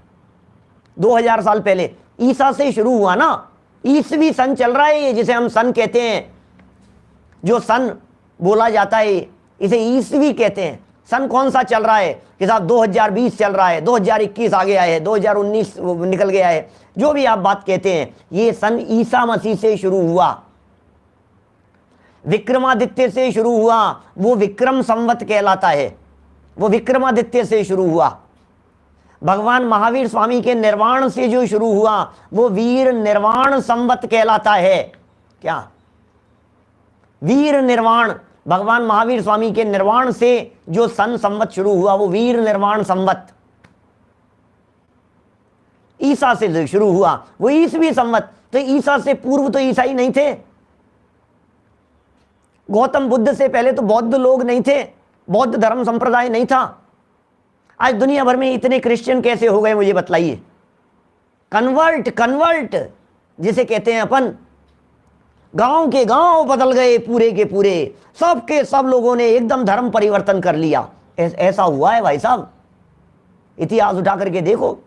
2000 साल पहले ईसा से शुरू हुआ ना। ईसवी सन चल रहा है ये, जिसे हम सन कहते हैं, जो सन बोला जाता है इसे ईसवी कहते हैं। सन कौन सा चल रहा है कि साहब 2020 चल रहा है, 2021 आगे आए है, 2019 निकल गया है, जो भी आप बात कहते हैं, ये सन ईसा मसीह से शुरू हुआ, विक्रमादित्य से शुरू हुआ, वो विक्रम संवत कहलाता है, वो विक्रमादित्य से शुरू हुआ। भगवान महावीर स्वामी के निर्वाण से जो शुरू हुआ वो वीर निर्वाण संवत कहलाता है। क्या वीर निर्वाण, भगवान महावीर स्वामी के निर्वाण से जो सन संवत शुरू हुआ वो वीर निर्वाण संवत। ईसा से शुरू हुआ वो ईसवी संवत। तो ईसा से पूर्व तो ईसाई नहीं थे, गौतम बुद्ध से पहले तो बौद्ध लोग नहीं थे, बौद्ध धर्म संप्रदाय नहीं था। आज दुनिया भर में इतने क्रिश्चियन कैसे हो गए मुझे बतलाइए। कन्वर्ट जिसे कहते हैं अपन, गांव के गांव बदल गए पूरे के पूरे, सबके सब लोगों ने एकदम धर्म परिवर्तन कर लिया। ऐसा हुआ है भाई साहब, इतिहास उठा करके देखो,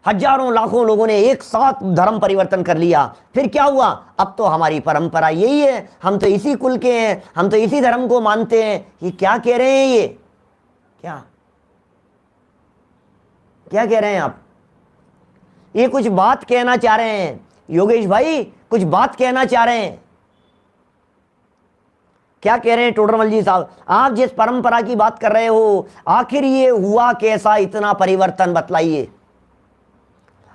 हजारों लाखों लोगों ने एक साथ धर्म परिवर्तन कर लिया। फिर क्या हुआ, अब तो हमारी परंपरा यही है, हम तो इसी कुल के हैं, हम तो इसी धर्म को मानते हैं। ये क्या कह रहे हैं, ये क्या कह रहे हैं आप? ये कुछ बात कहना चाह रहे हैं योगेश भाई, कुछ बात कहना चाह रहे हैं। क्या कह रहे हैं टोडरमल जी साहब? आप जिस परंपरा की बात कर रहे हो, आखिर ये हुआ कैसा इतना परिवर्तन, बतलाइए।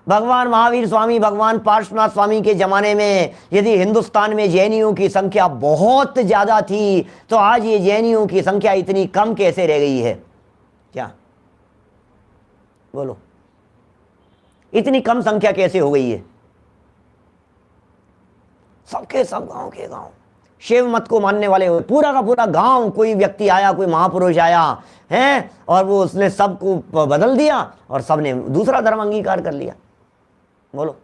भगवान महावीर स्वामी, भगवान पार्श्वनाथ स्वामी के जमाने में यदि हिंदुस्तान में जैनियों की संख्या बहुत ज्यादा थी, तो आज ये जैनियों की संख्या इतनी कम कैसे रह गई है? क्या बोलो, इतनी कम संख्या कैसे हो गई है? सबके सब गांव के गांव शिव मत को मानने वाले हो, पूरा का पूरा गांव, कोई व्यक्ति आया, कोई महापुरुष आया है और वो उसने सबको बदल दिया और सबने दूसरा धर्म अंगीकार कर लिया। बोलो,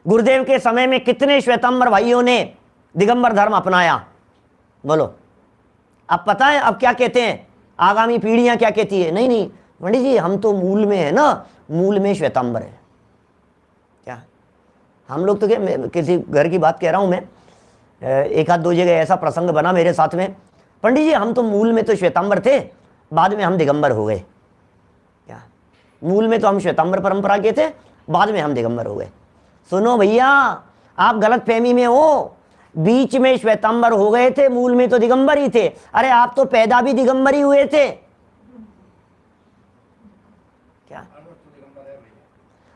गुरुदेव के समय में कितने श्वेतांबर भाइयों ने दिगंबर धर्म अपनाया? बोलो, अब पता है अब क्या कहते हैं, आगामी पीढ़ियां क्या कहती है? नहीं नहीं पंडित जी, हम तो मूल में है ना, मूल में श्वेतांबर है। क्या हम लोग तो क्या, किसी घर की बात कह रहा हूं मैं, एक आध दो जगह ऐसा प्रसंग बना मेरे साथ में, पंडित जी हम तो मूल में तो श्वेतांबर थे, बाद में हम दिगंबर हो गए। क्या मूल में तो हम श्वेतांबर परंपरा के थे, बाद में हम दिगंबर हो गए। सुनो भैया, आप गलत फहमी में हो, बीच में श्वेतांबर हो गए थे, मूल में तो दिगंबर ही थे। अरे आप तो पैदा भी दिगंबर ही हुए थे। क्या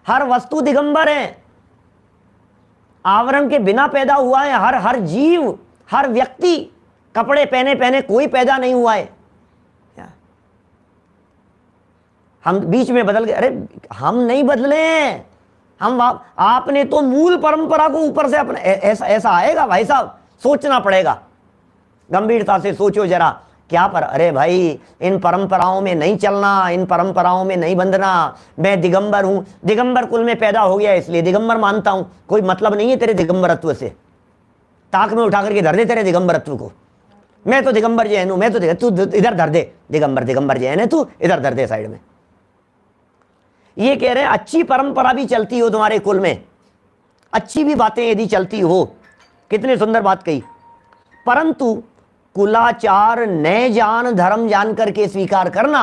हर वस्तु दिगंबर है, आवरण के बिना पैदा हुआ है हर जीव, हर व्यक्ति। कपड़े पहने पहने कोई पैदा नहीं हुआ है। क्या हम बीच में बदल गए? अरे हम नहीं बदले, हम आपने तो मूल परंपरा को ऊपर से अपने, ऐसा आएगा भाई साहब, सोचना पड़ेगा, गंभीरता से सोचो जरा। क्या पर, अरे भाई इन परंपराओं में नहीं चलना, इन परंपराओं में नहीं बंधना। मैं दिगंबर हूं, दिगंबर कुल में पैदा हो गया इसलिए दिगंबर मानता हूं, कोई मतलब नहीं है तेरे दिगंबरत्व से। ताक में उठा करके धर दे तेरे दिगंबरत्व को, मैं तो दिगंबर जैन हूं, मैं तो तू इधर धर दे, दिगंबर जैन है तू, इधर धर दे साइड में। ये कह रहे हैं अच्छी परंपरा भी चलती हो तुम्हारे कुल में, अच्छी भी बातें यदि चलती हो, कितनी सुंदर बात कही, परंतु कुलाचार न जान धर्म जान करके स्वीकार करना।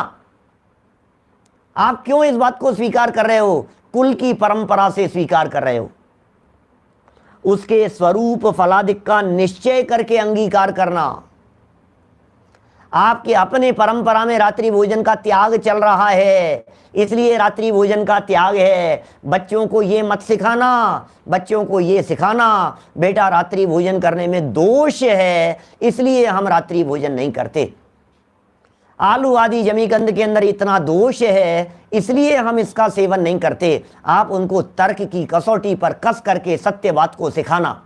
आप क्यों इस बात को स्वीकार कर रहे हो? कुल की परंपरा से स्वीकार कर रहे हो, उसके स्वरूप फलादिक का निश्चय करके अंगीकार करना। आपके अपने परंपरा में रात्रि भोजन का त्याग चल रहा है, इसलिए रात्रि भोजन का त्याग है। बच्चों को ये मत सिखाना, बच्चों को ये सिखाना बेटा रात्रि भोजन करने में दोष है, इसलिए हम रात्रि भोजन नहीं करते। आलू आदि जमीकंद के अंदर इतना दोष है, इसलिए हम इसका सेवन नहीं करते। आप उनको तर्क की कसौटी पर कस करके सत्य बात को सिखाना।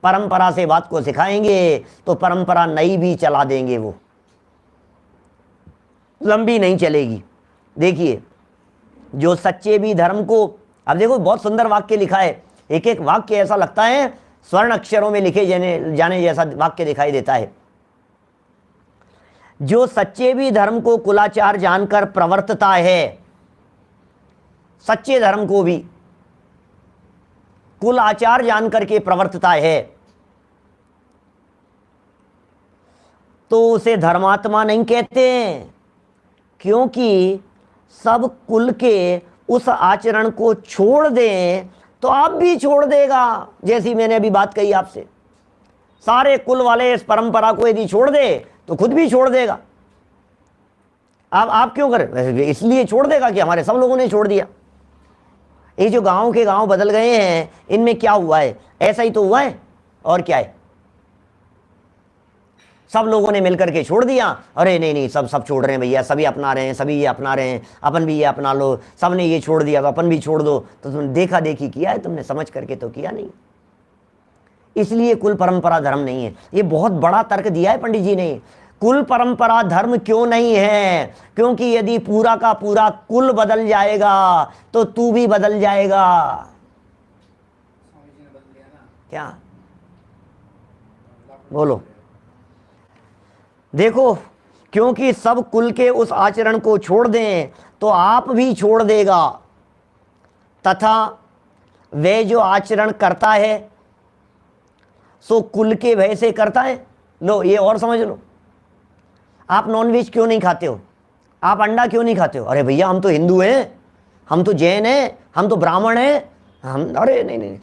परंपरा से बात को सिखाएंगे तो परंपरा नई भी चला देंगे, वो लंबी नहीं चलेगी। देखिए, जो सच्चे भी धर्म को, अब देखो बहुत सुंदर वाक्य लिखा है, एक एक वाक्य ऐसा लगता है स्वर्ण अक्षरों में लिखे जाने जैसा वाक्य दिखाई देता है। जो सच्चे भी धर्म को कुलाचार जानकर प्रवर्तता है, सच्चे धर्म को भी कुल आचार जानकर के प्रवर्तता है, तो उसे धर्मात्मा नहीं कहते हैं, क्योंकि सब कुल के उस आचरण को छोड़ दें तो आप भी छोड़ देगा। जैसी मैंने अभी बात कही आपसे, सारे कुल वाले इस परंपरा को यदि छोड़ दे तो खुद भी छोड़ देगा। अब आप क्यों करें? इसलिए छोड़ देगा कि हमारे सब लोगों ने छोड़ दिया। ये जो गांव के गांव बदल गए हैं, इनमें क्या हुआ है? ऐसा ही तो हुआ है, और क्या है? सब लोगों ने मिलकर के छोड़ दिया। अरे नहीं नहीं, सब छोड़ रहे हैं भैया, सभी अपना रहे हैं, सभी ये अपना रहे हैं, अपन भी ये अपना लो, सबने ये छोड़ दिया तो अपन भी छोड़ दो। तो तुमने देखा देखी किया है, तुमने समझ करके तो किया नहीं। इसलिए कुल परंपरा धर्म नहीं है। ये बहुत बड़ा तर्क दिया है पंडित जी ने। कुल परंपरा धर्म क्यों नहीं है? क्योंकि यदि पूरा का पूरा कुल बदल जाएगा तो तू भी बदल जाएगा। क्या बोलो? देखो, क्योंकि सब कुल के उस आचरण को छोड़ दें तो आप भी छोड़ देगा, तथा वे जो आचरण करता है सो कुल के भय से करता है। लो ये और समझ लो। आप नॉनवेज क्यों नहीं खाते हो? आप अंडा क्यों नहीं खाते हो? अरे भैया हम तो हिंदू हैं, हम तो जैन हैं, हम तो ब्राह्मण हैं, हम। अरे नहीं नहीं,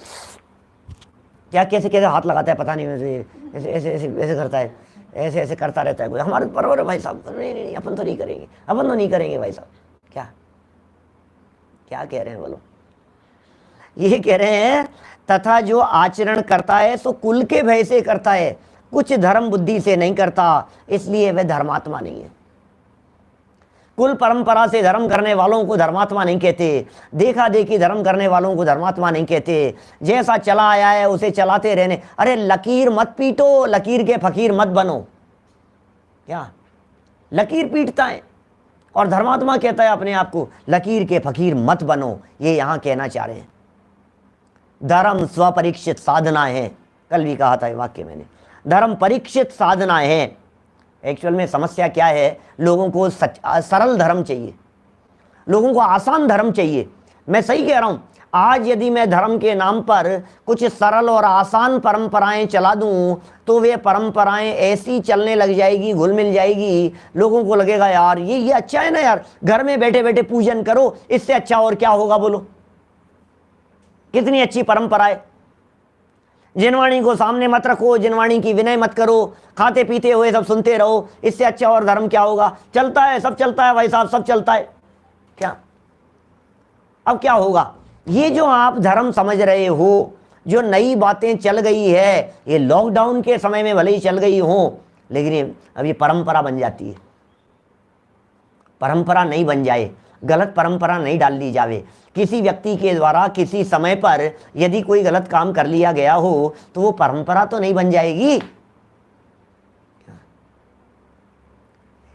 क्या कैसे कैसे हाथ लगाता है पता नहीं, ऐसे ऐसे ऐसे ऐसे करता है, ऐसे ऐसे करता रहता है कोई। हमारे बराबर है भाई साहब। नहीं नहीं, अपन तो नहीं करेंगे, अपन तो नहीं करेंगे भाई साहब। क्या क्या कह रहे हैं बोलो? ये कह रहे हैं तथा जो आचरण करता है सो कुल के भय से करता है, कुछ धर्म बुद्धि से नहीं करता, इसलिए वह धर्मात्मा नहीं है। कुल परंपरा से धर्म करने वालों को धर्मात्मा नहीं कहते, देखा देखी धर्म करने वालों को धर्मात्मा नहीं कहते। जैसा चला आया है उसे चलाते रहने। अरे लकीर मत पीटो, लकीर के फकीर मत बनो। क्या लकीर पीटता है और धर्मात्मा कहता है अपने आप को? लकीर के फकीर मत बनो, ये यहां कहना चाह रहे हैं। धर्म स्वपरीक्षित साधना है। कल भी कहा था वाक्य मैंने, धर्म परीक्षित साधना है। एक्चुअल में समस्या क्या है? लोगों को सरल धर्म चाहिए, लोगों को आसान धर्म चाहिए। मैं सही कह रहा हूं? आज यदि मैं धर्म के नाम पर कुछ सरल और आसान परंपराएं चला दूं तो वे परंपराएं ऐसी चलने लग जाएगी, घुल मिल जाएगी, लोगों को लगेगा यार ये अच्छा है ना यार, घर में बैठे बैठे पूजन करो, इससे अच्छा और क्या होगा बोलो? कितनी अच्छी परंपरा है। जिनवाणी को सामने मत रखो, जिनवाणी की विनय मत करो, खाते पीते हुए सब सुनते रहो, इससे अच्छा और धर्म क्या होगा? चलता है, सब चलता है भाई साहब, सब चलता है। क्या अब क्या होगा? ये जो आप धर्म समझ रहे हो, जो नई बातें चल गई है, ये लॉकडाउन के समय में भले ही चल गई हो, लेकिन अब ये परंपरा बन जाती है। परंपरा नहीं बन जाए, गलत परंपरा नहीं डाल दी जावे। किसी व्यक्ति के द्वारा किसी समय पर यदि कोई गलत काम कर लिया गया हो तो वो परंपरा तो नहीं बन जाएगी।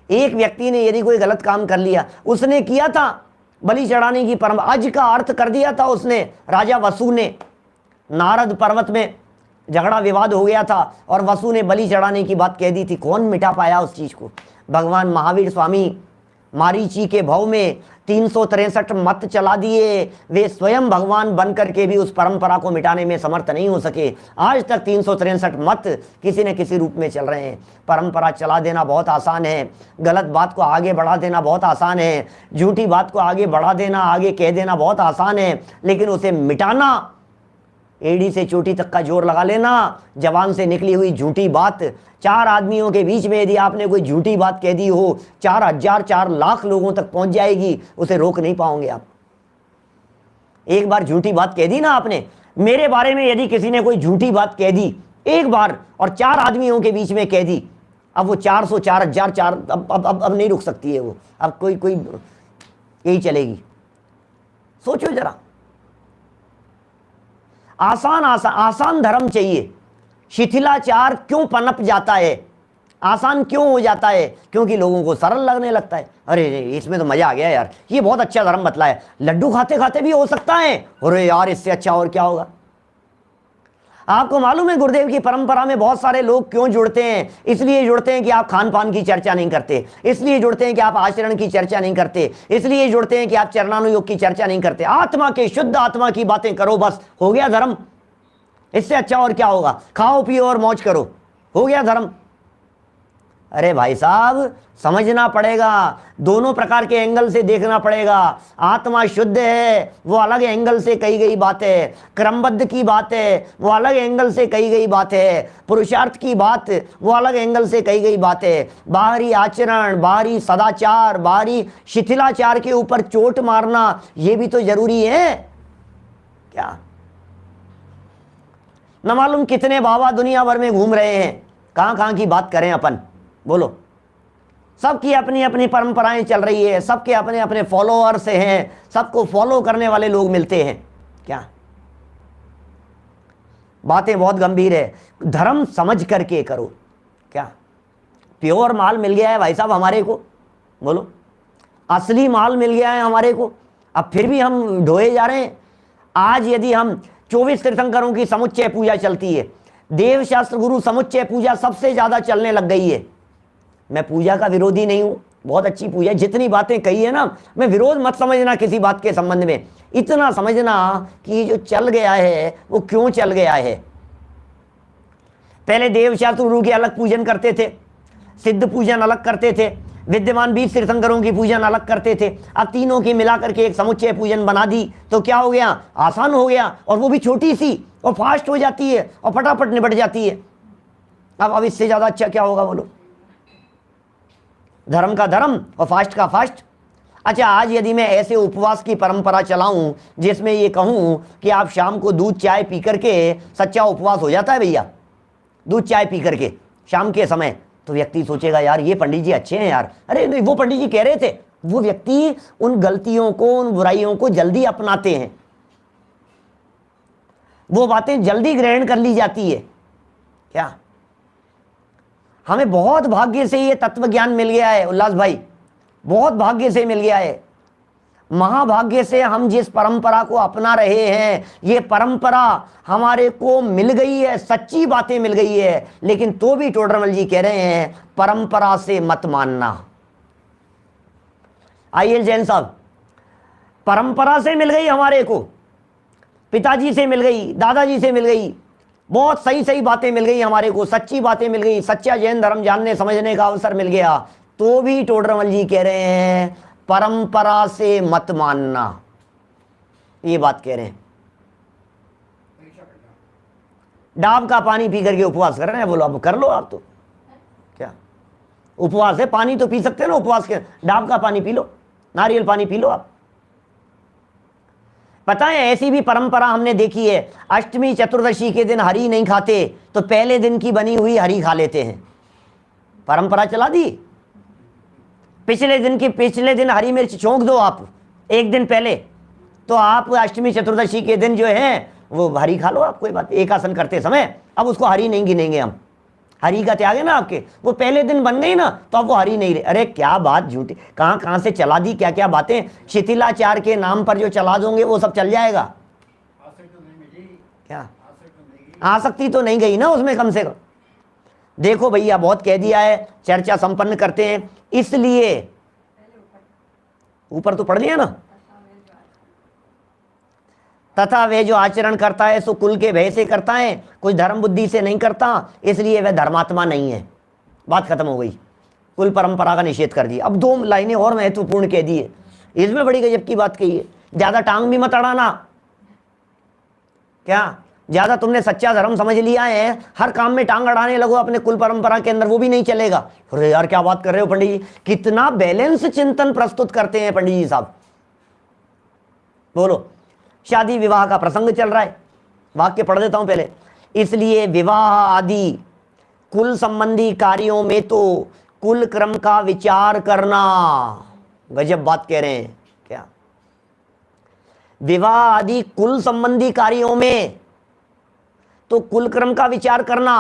एक व्यक्ति ने यदि कोई गलत काम कर लिया, उसने किया था बलि चढ़ाने की परंपरा, आज का अर्थ कर दिया था उसने। राजा वसु ने, नारद पर्वत में झगड़ा विवाद हो गया था और वसु ने बलि चढ़ाने की बात कह दी थी। कौन मिटा पाया उस चीज को? भगवान महावीर स्वामी मारीची के भव में 363 मत चला दिए। वे स्वयं भगवान बनकर के भी उस परंपरा को मिटाने में समर्थ नहीं हो सके। आज तक 363 मत किसी न किसी रूप में चल रहे हैं। परंपरा चला देना बहुत आसान है, गलत बात को आगे बढ़ा देना बहुत आसान है, झूठी बात को आगे बढ़ा देना, आगे कह देना बहुत आसान है, लेकिन उसे मिटाना, एड़ी से चोटी तक का जोर लगा लेना, जबान से निकली हुई झूठी बात, 4 आदमियों के बीच में यदि आपने कोई झूठी बात कह दी हो, 4,000 4 लाख लोगों तक पहुंच जाएगी, उसे रोक नहीं पाओगे आप। एक बार झूठी बात कह दी ना आपने, मेरे बारे में यदि किसी ने कोई झूठी बात कह दी एक बार और 4 आदमियों के बीच में कह दी, अब वो 400 4,000 4 अब नहीं रुक सकती है वो, अब कोई यही चलेगी। सोचो जरा, आसान धर्म चाहिए। शिथिलाचार क्यों पनप जाता है, आसान क्यों हो जाता है? क्योंकि लोगों को सरल लगने लगता है। अरे इसमें तो मजा आ गया यार, ये बहुत अच्छा धर्म बतला है, लड्डू खाते खाते भी हो सकता है, अरे यार इससे अच्छा और क्या होगा? आपको मालूम है गुरुदेव की परंपरा में बहुत सारे लोग क्यों जुड़ते हैं? इसलिए जुड़ते हैं कि आप खान पान की चर्चा नहीं करते, इसलिए जुड़ते हैं कि आप आचरण की चर्चा नहीं करते, इसलिए जुड़ते हैं कि आप चरणानुयोग की चर्चा नहीं करते। आत्मा के, शुद्ध आत्मा की बातें करो, बस हो गया धर्म। इससे अच्छा और क्या होगा? खाओ पियो और मौज करो, हो गया धर्म। अरे भाई साहब, समझना पड़ेगा, दोनों प्रकार के एंगल से देखना पड़ेगा। आत्मा शुद्ध है, वो अलग एंगल से कही गई बात है। क्रमबद्ध की बात है, वो अलग एंगल से कही गई बात है। पुरुषार्थ की बात, वो अलग एंगल से कही गई बात है। बाहरी आचरण, बाहरी सदाचार, बाहरी शिथिलाचार के ऊपर चोट मारना, ये भी तो जरूरी है क्या? न मालूम कितने बाबा दुनिया भर में घूम रहे हैं, कहां कहां की बात करें अपन, बोलो। सबकी अपनी अपनी परंपराएं चल रही है, सबके अपने अपने फॉलोअर्स हैं, सबको फॉलो करने वाले लोग मिलते हैं क्या? बातें बहुत गंभीर है, धर्म समझ करके करो क्या? प्योर माल मिल गया है भाई साहब हमारे को, बोलो, असली माल मिल गया है हमारे को, अब फिर भी हम ढोए जा रहे हैं। आज यदि हम 24 तीर्थंकरों की समुच्चय पूजा चलती है, देवशास्त्र गुरु समुच्चय पूजा सबसे ज्यादा चलने लग गई है। मैं पूजा का विरोधी नहीं हूं, बहुत अच्छी पूजा, जितनी बातें कही है ना, मैं विरोध मत समझना किसी बात के संबंध में, इतना समझना कि जो चल गया है वो क्यों चल गया है। पहले देवशास्त्र गुरु के अलग पूजन करते थे, सिद्ध पूजन अलग करते थे, विद्यमान 20 तीर्थंकरों की पूजन अलग करते थे। अब तीनों की मिलाकर के एक समुच्चय पूजन बना दी तो क्या हो गया? आसान हो गया, और वो भी छोटी सी, और फास्ट हो जाती है, और फटाफट निपट जाती है। अब इससे ज्यादा अच्छा क्या होगा बोलो? धर्म का धर्म और फास्ट का फास्ट। अच्छा, आज यदि मैं ऐसे उपवास की परंपरा चलाऊं जिसमें ये कहूं कि आप शाम को दूध चाय पी करके, सच्चा उपवास हो जाता है भैया, दूध चाय पी करके शाम के समय, तो व्यक्ति सोचेगा यार ये पंडित जी अच्छे हैं यार। अरे नहीं, वो पंडित जी कह रहे थे, वो व्यक्ति उन गलतियों को, उन बुराइयों को जल्दी अपनाते हैं, वो बातें जल्दी ग्रहण कर ली जाती है क्या? हमें बहुत भाग्य से ये तत्व ज्ञान मिल गया है उल्लास भाई, बहुत भाग्य से मिल गया है, महाभाग्य से हम जिस परंपरा को अपना रहे हैं, ये परंपरा हमारे को मिल गई है, सच्ची बातें मिल गई है। लेकिन तो भी टोडरमल जी कह रहे हैं परंपरा से मत मानना। आइए जैन साहब, परंपरा से मिल गई हमारे को, पिताजी से मिल गई, दादाजी से मिल गई, बहुत सही सही बातें मिल गई हमारे को, सच्ची बातें मिल गई, सच्चा जैन धर्म जानने समझने का अवसर मिल गया, तो भी टोडरमल जी कह रहे हैं परंपरा से मत मानना, ये बात कह रहे हैं। डाब का पानी पी करके उपवास कर रहे हैं, बोलो अब कर लो आप, तो क्या उपवास है? पानी तो पी सकते हैं ना उपवास के, डाब का पानी पी लो, नारियल पानी पी लो आप। पता है ऐसी भी परंपरा हमने देखी है, अष्टमी चतुर्दशी के दिन हरी नहीं खाते तो पहले दिन की बनी हुई हरी खा लेते हैं, परंपरा चला दी। पिछले दिन हरी मिर्च छोंक दो आप एक दिन पहले, तो आप अष्टमी चतुर्दशी के दिन जो है वो हरी खा लो आप, कोई बात, एक आसन करते समय अब उसको हरी नहीं गिनेंगे हम, हरी का त्याग है ना आपके, वो पहले दिन बन गई ना तो अब वो हरी नहीं रहे। अरे क्या बात झूठी, कहां कहां से चला दी, क्या क्या बातें, शिथिलाचार के नाम पर जो चला दोगे वो सब चल जाएगा क्या? आसक्ति तो नहीं गई ना उसमें कम से कम। देखो भैया बहुत कह दिया है, चर्चा संपन्न करते हैं, इसलिए ऊपर तो पढ़ दिया ना, तथा वे जो आचरण करता है सो कुल के भय से करता है, कोई धर्म बुद्धि से नहीं करता, इसलिए वह धर्मात्मा नहीं है। बात खत्म हो गई, कुल परंपरा का निषेध कर दिया। अब 2 लाइनें और महत्वपूर्ण कह दी है, इसमें बड़ी गजब की बात कही है, ज्यादा टांग भी मत अड़ाना क्या? ज्यादा तुमने सच्चा धर्म समझ लिया है, हर काम में टांग अड़ाने लगो अपने कुल परंपरा के अंदर, वो भी नहीं चलेगा। अरे यार क्या बात कर रहे हो पंडित जी, कितना बैलेंस चिंतन प्रस्तुत करते हैं पंडित जी साहब, बोलो। शादी विवाह का प्रसंग चल रहा है, वाक्य पढ़ देता हूं पहले। इसलिए विवाह आदि कुल संबंधी कार्यों में तो कुल क्रम का विचार करना, गजब बात कह रहे हैं क्या? विवाह आदि कुल संबंधी कार्यों में तो कुल क्रम का विचार करना।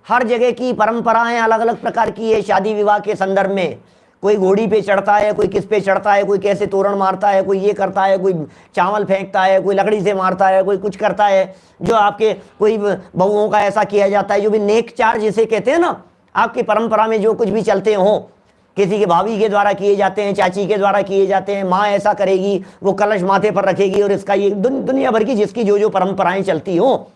हर जगह की परंपराएं अलग अलग प्रकार की है, शादी विवाह के संदर्भ में कोई घोड़ी पे चढ़ता है, कोई किस पे चढ़ता है, कोई कैसे तोरण मारता है, कोई ये करता है, कोई चावल फेंकता है, कोई लकड़ी से मारता है, कोई कुछ करता है, जो आपके कोई बहुओं का ऐसा किया जाता है, जो भी नेक चार जिसे कहते हैं ना, आपकी परंपरा में जो कुछ भी चलते हो, किसी के भाभी के द्वारा किए जाते हैं, चाची के द्वारा किए जाते हैं, माँ ऐसा करेगी, वो कलश माथे पर रखेगी और इसका ये दुनिया भर की जिसकी जो जो परंपराएं चलती हो,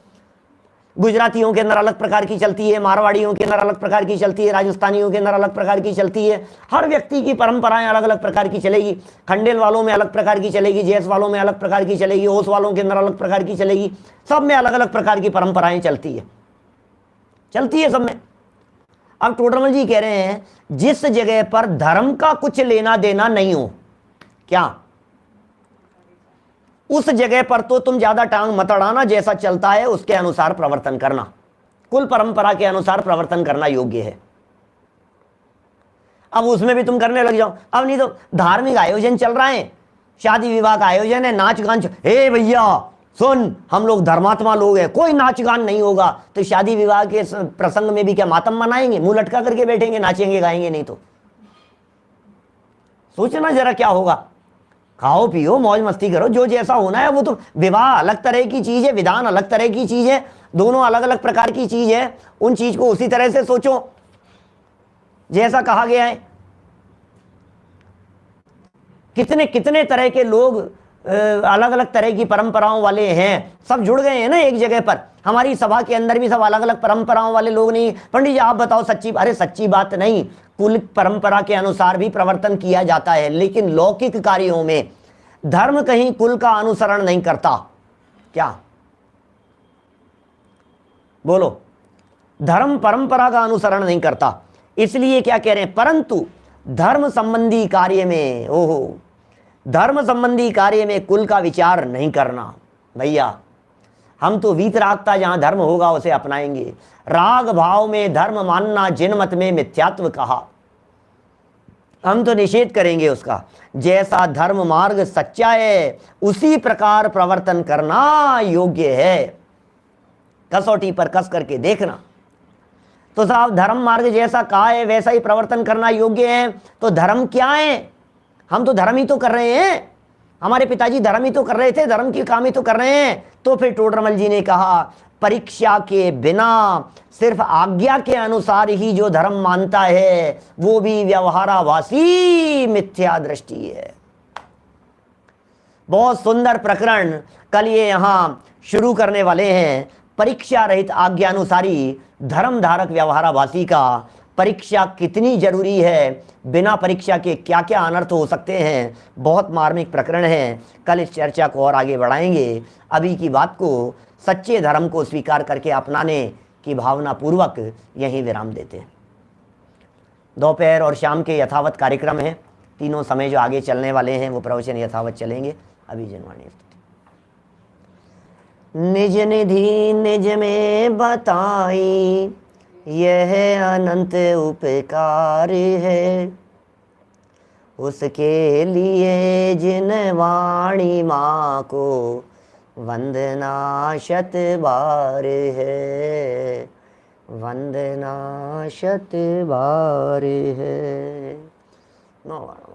गुजरातियों के अंदर अलग प्रकार की चलती है, मारवाड़ियों के अंदर अलग प्रकार की चलती है, राजस्थानियों के अंदर अलग प्रकार की चलती है, हर व्यक्ति की परंपराएं अलग अलग प्रकार की चलेगी। खंडेल वालों में अलग प्रकार की चलेगी, जैस वालों में अलग प्रकार की चलेगी, ओस वालों के अंदर अलग प्रकार की चलेगी, सब में अलग अलग प्रकार की परंपराएं चलती है सब में। अब टोडरमल जी कह रहे हैं जिस जगह पर धर्म का कुछ लेना देना नहीं हो, क्या उस जगह पर तो तुम ज्यादा टांग मत अड़ाना, जैसा चलता है उसके अनुसार प्रवर्तन करना, कुल परंपरा के अनुसार प्रवर्तन करना योग्य है। अब उसमें भी तुम करने लग जाओ, अब नहीं तो धार्मिक आयोजन चल रहा है, शादी विवाह का आयोजन है, नाच गान, हे भैया सुन, हम लोग धर्मात्मा लोग हैं, कोई नाच गान नहीं होगा, तो शादी विवाह के प्रसंग में भी क्या मातम मनाएंगे, मुंह लटका करके बैठेंगे, नाचेंगे गाएंगे नहीं तो? सोचना जरा क्या होगा। खाओ पियो मौज मस्ती करो, जो जैसा होना है वो तो, विवाह अलग तरह की चीज है, विधान अलग तरह की चीज है, दोनों अलग अलग प्रकार की चीज है, उन चीज को उसी तरह से सोचो जैसा कहा गया है। कितने कितने तरह के लोग अलग अलग तरह की परंपराओं वाले हैं, सब जुड़ गए हैं ना एक जगह पर। हमारी सभा के अंदर भी सब अलग अलग परंपराओं वाले लोग नहीं। पंडित जी आप बताओ सच्ची, अरे सच्ची बात नहीं, कुल परंपरा के अनुसार भी प्रवर्तन किया जाता है, लेकिन लौकिक कार्यों में धर्म कहीं कुल का अनुसरण नहीं करता। क्या बोलो, धर्म परंपरा का अनुसरण नहीं करता, इसलिए क्या कह रहे हैं, परंतु धर्म संबंधी कार्य में, ओहो, धर्म संबंधी कार्य में कुल का विचार नहीं करना। भैया हम तो वीतरागता जहां धर्म होगा उसे अपनाएंगे, राग भाव में धर्म मानना जिन मत में मिथ्यात्व कहा, हम तो निषेध करेंगे उसका। जैसा धर्म मार्ग सच्चा है उसी प्रकार प्रवर्तन करना योग्य है, कसौटी पर कस करके देखना। तो साहब धर्म मार्ग जैसा कहा है वैसा ही प्रवर्तन करना योग्य है, तो धर्म क्या है? हम तो धर्म ही तो कर रहे हैं, हमारे पिताजी धर्म ही तो कर रहे थे, धर्म की काम ही तो कर रहे हैं। तो फिर टोडरमल जी ने कहा परीक्षा के बिना सिर्फ आज्ञा के अनुसार ही जो धर्म मानता है वो भी व्यवहाराभासी मिथ्या दृष्टि है। बहुत सुंदर प्रकरण कल ये यहां शुरू करने वाले हैं, परीक्षा रहित आज्ञानुसारी धर्म धारक व्यवहाराभासी का। परीक्षा कितनी जरूरी है, बिना परीक्षा के क्या क्या अनर्थ हो सकते हैं, बहुत मार्मिक प्रकरण है। कल इस चर्चा को और आगे बढ़ाएंगे। अभी की बात को सच्चे धर्म को स्वीकार करके अपनाने की भावना पूर्वक यहीं विराम देते हैं। दोपहर और शाम के यथावत कार्यक्रम हैं, तीनों समय जो आगे चलने वाले हैं वो प्रवचन यथावत चलेंगे। अभी जनवाणी निज निधि निज में बताई, यह अनंत उपकार है, उसके लिए जिन वाणी माँ को वंदना शत बार है, वंदना शत बार है। 9 बार